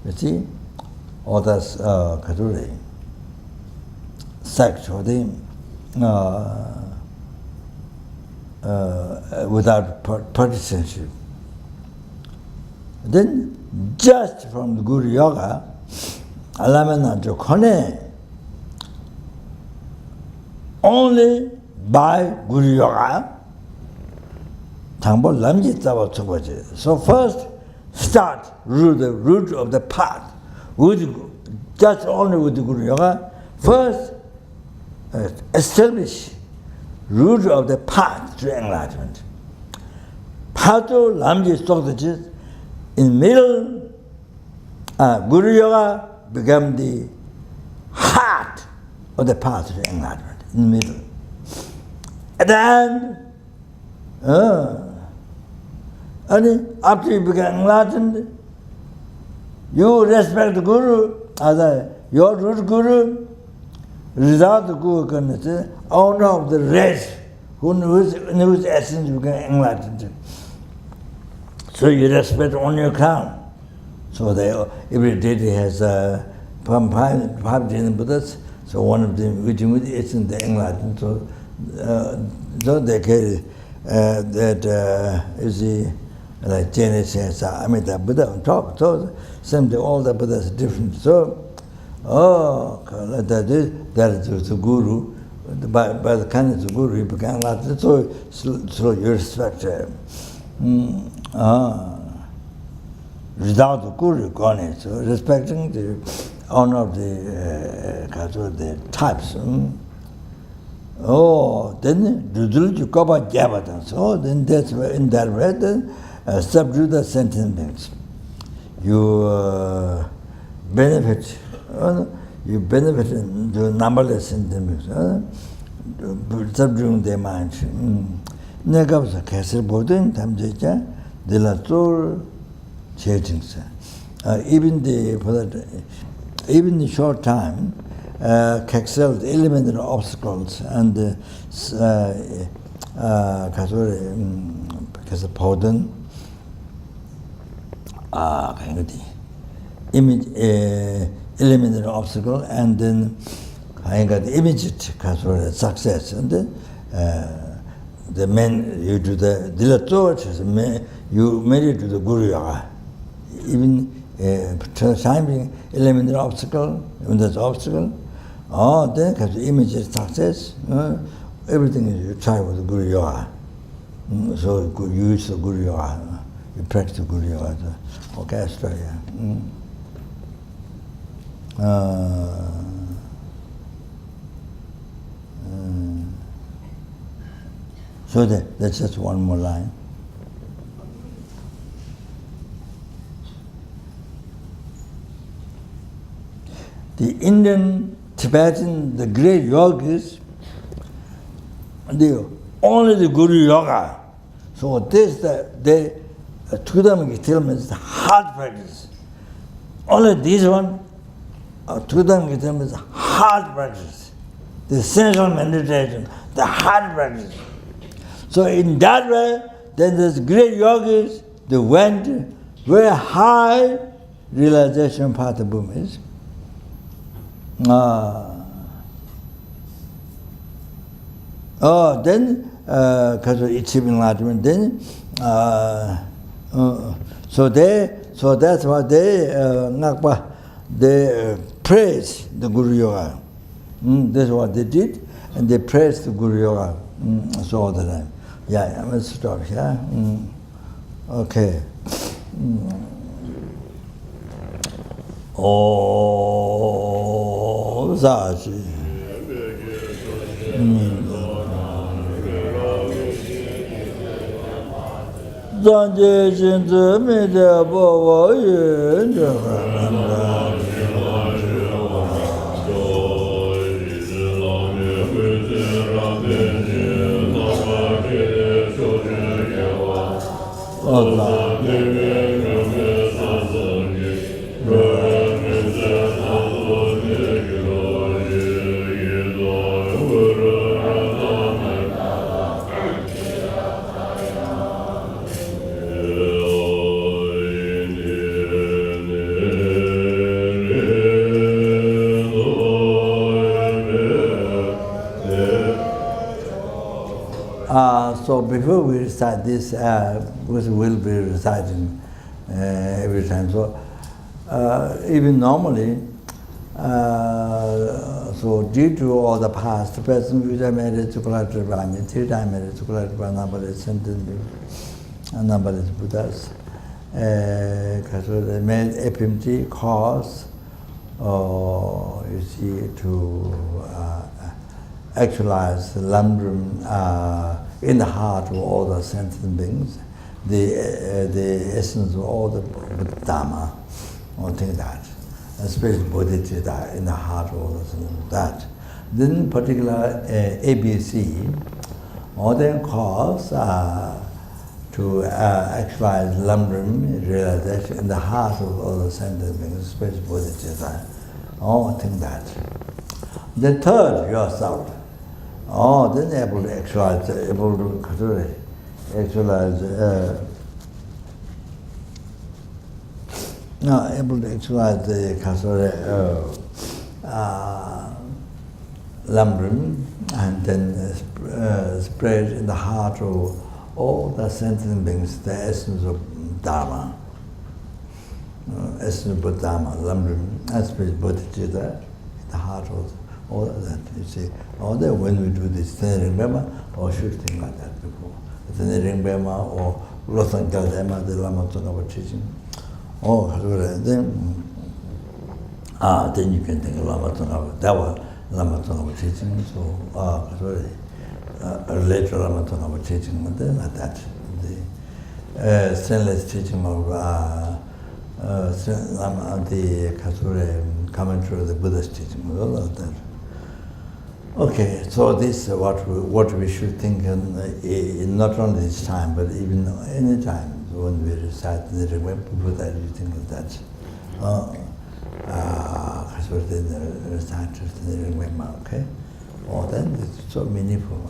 you see, all that's sex for them without partisanship. Then, just from the Guru Yoga, Alamana Jokone, only by Guru Yoga, Tangbo Lamji Taba Tsubaji. So first, start the root of the path. Just only with the Guru Yoga. First, establish root of the path to enlightenment. Patu Lamji Tsubaji. In middle, Guru Yoga become the heart of the path to enlightenment. In the middle. At the end, and after you become enlightened, you respect the Guru as your root Guru, without the Guru, owner of the rest, whose essence you become enlightened. So you respect on your crown. So every deity has five Jain Buddhas. So one of them, which is in the enlightenment. So they carry that you see, like Jain says, Amitabha Buddha on top. So same thing, all the Buddhas are different. So, that is the Guru. By the kindness of the Guru, he became enlightened. So you respect him. Without the Guru, gone. So respecting the honor of the types. Then Dudul Jukoba Jabatan. So then that's in that way, then subdue the sentence. You benefit. You benefit in the numberless sentences. Subduing their mind. Negabsa Kasser Bodin, Tamjeja, de la Tour, Changings. Even the short time, Kaxel, the elemental obstacles and the Kasser image, elemental obstacle, and then I got the immediate success, and then the men, you do the dilator, you made it to the Guru Yoga. Even timing elemental obstacle, when there's obstacle, then comes the immediate success, everything you try with the Guru Yoga. So you use the Guru Yoga, you practice the Guru Yoga, the orchestra, So that's just one more line. The Indian, Tibetan, the great yogis, only the Guru Yoga. So this, they to them tell me it's the hard practice. Only this one, to them tell me it's hard practice. The essential meditation, the hard practice. So in that way, then there's great yogis, they went very high realization path of Burmese. Then because of achieving enlightenment, then so that's why they praise the Guru Yoga. That's what they did, and they praised the Guru Yoga. So all the time. Yeah, let's stop here. Okay. Oh, Zaji. Zanje Shinzu Mide Bobo Yin So before we recite this, because we'll be reciting every time. So even normally, so due to all the past, present, future, marriage, collateral, Brahmin, 3 times marriage, collateral, number is sentence, and number is Buddhas. Because the main FMT cause, you see, to actualize the Lamdrum in the heart of all the sentient beings, the essence of all the Dhamma, or things like that, especially Bodhicitta in the heart of all the sentient that. Then particular ABC, all then cause to actualize Lamdrum realization in the heart of all the sentient beings, especially Bodhicitta, all things like that. The third, yourself. Then able to actualize, able to actualize, able to actualize the Lamdrum, and then spread in the heart of all the sentient beings the essence of Dharma, essence of Dharma, Lamdrum, especially Bodhicitta, in the heart of all of that, you see. All that when we do this, then remember, or should think like that before. Then remember, or Losang Galdema, the Lama Tsongkhapa teaching. Then you can think of Lama Tsongkhapa. That was Lama Tsongkhapa teaching, so, later Lama Tsongkhapa teaching, but then like that. The stainless teaching of the Kasure commentary of the Buddha's teaching, all of that. Okay, so this is what we should think in not only this time, but even any time when we recite the remember that you think of that. So then recite the remember, okay? Then it's so meaningful.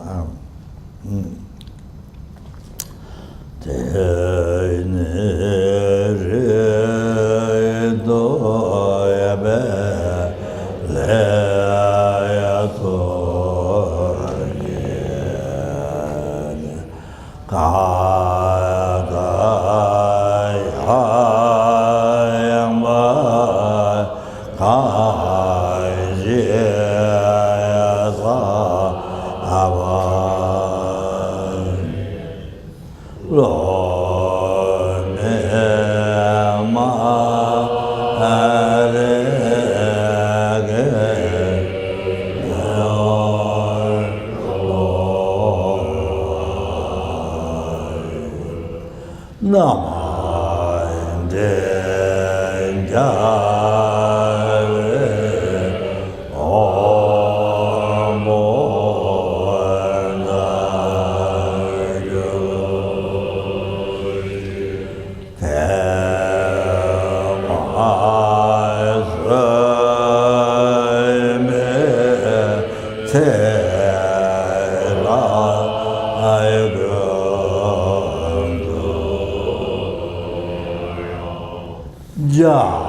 Yeah.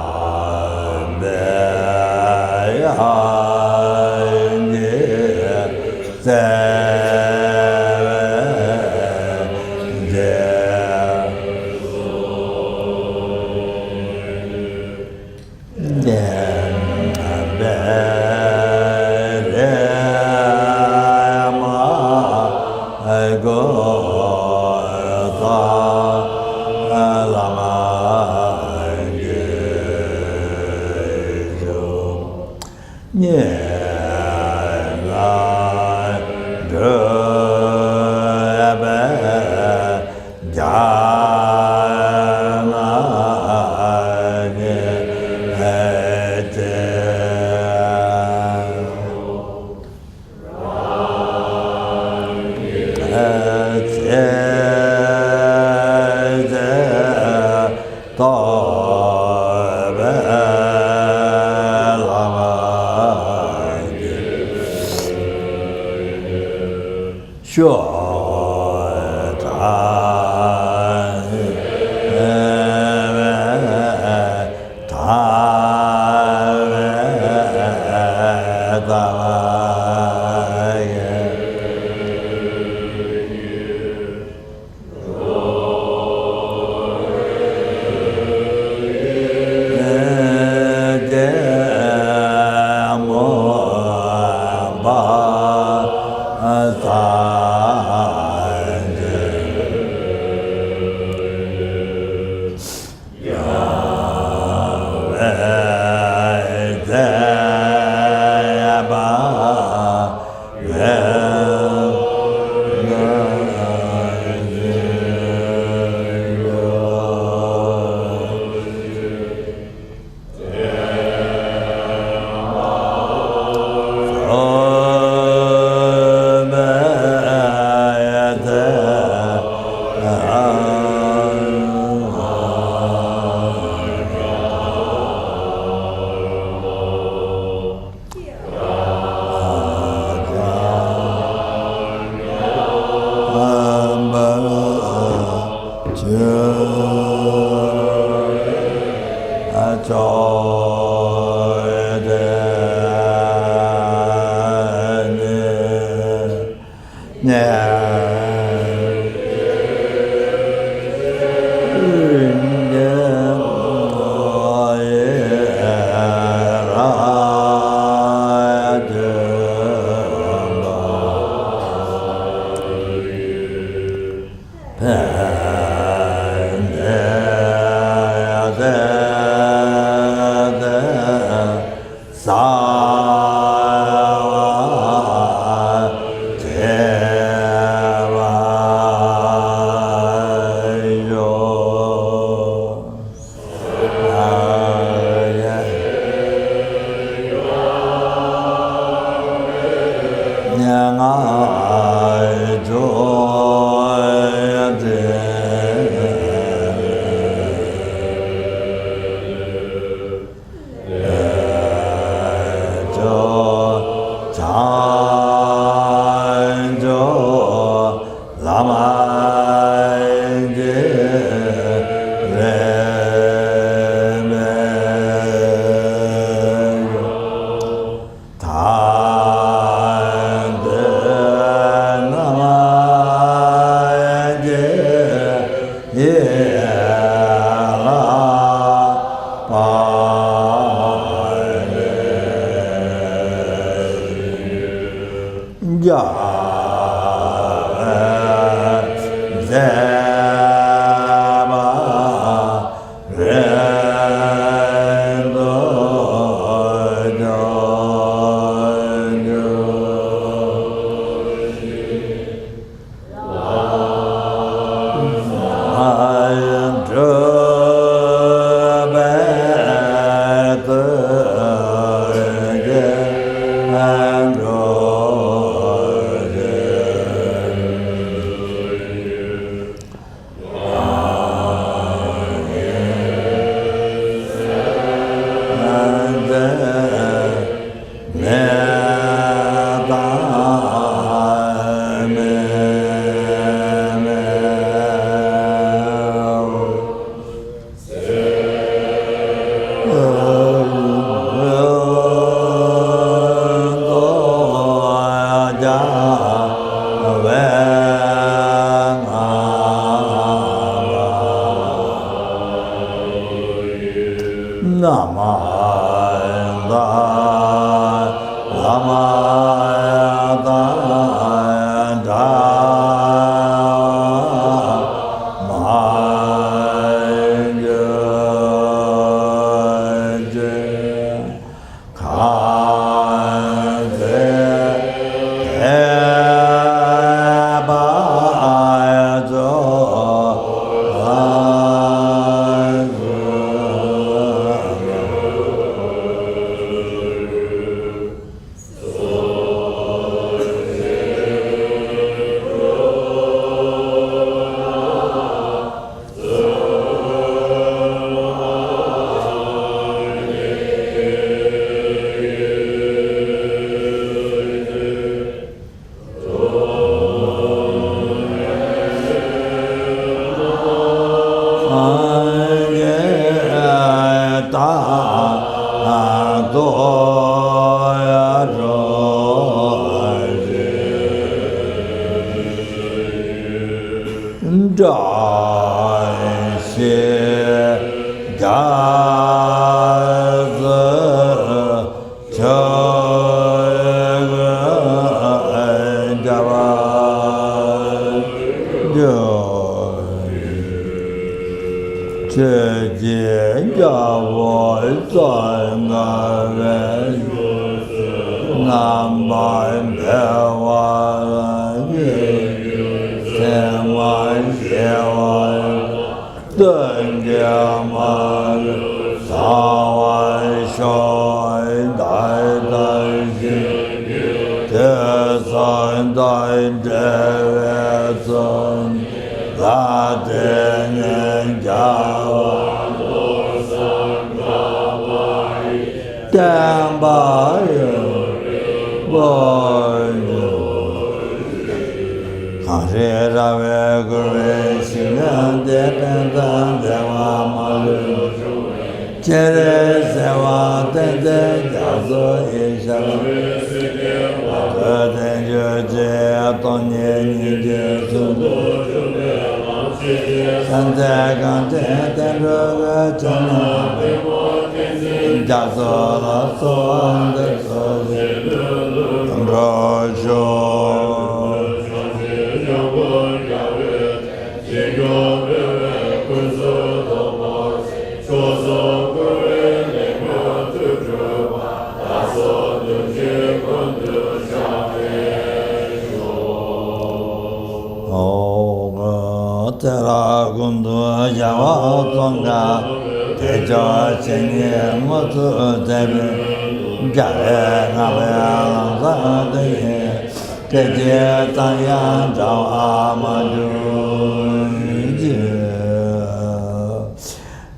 Nama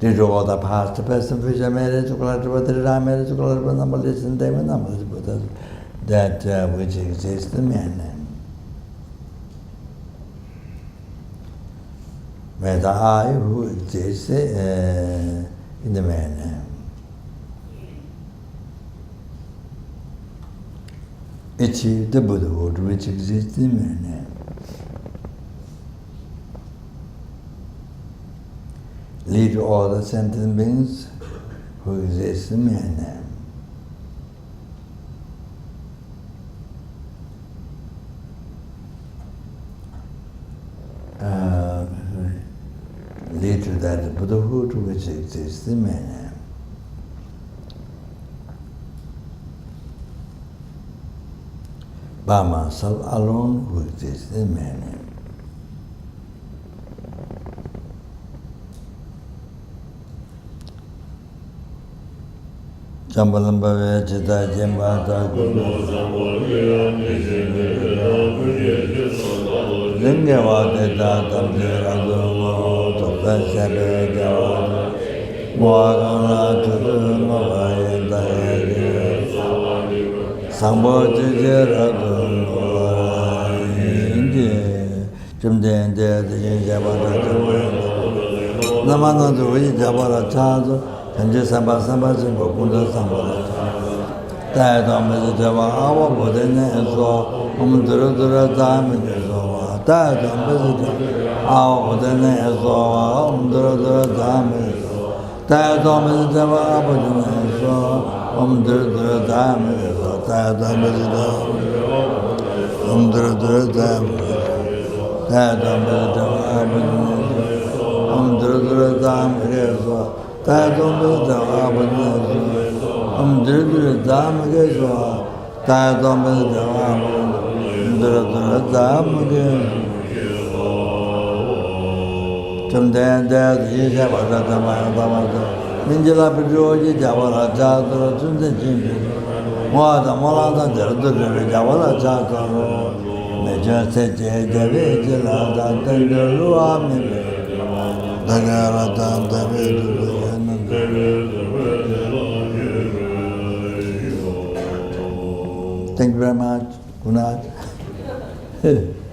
Did all the past person which I married to Kalatra, I married to Kalatra, number listen, they were numbers, but that which exists the man. Where the I who exists in the man. Achieve the Buddhahood which exists in man. Lead all the sentient beings who exist in man. Lead to that Buddhahood which exists in man. Brahma, self alone, who exists in man. Jambalamba Chita Jambata Guru Lingavata Tamdira Guru Topta Sabe Java Mwagana Tutu Mavayanta Sambo Jira Guru Indi Jumden De Jabata Namana Dui Jabara Chazo 현재 삼바삼바진 공도 삼바라 다음에 저와 아와 보내내서 엄들어들어 다음에서 다음에 아와 보내내서 엄들어들어 다음에서 다음에 저와 보내내서 엄들어들어 다음에서 다음에 엄들어들어 다음에서 다음에 저와 보내내서 엄들어들어 다음에서 Taidom Thank you very much. Good night.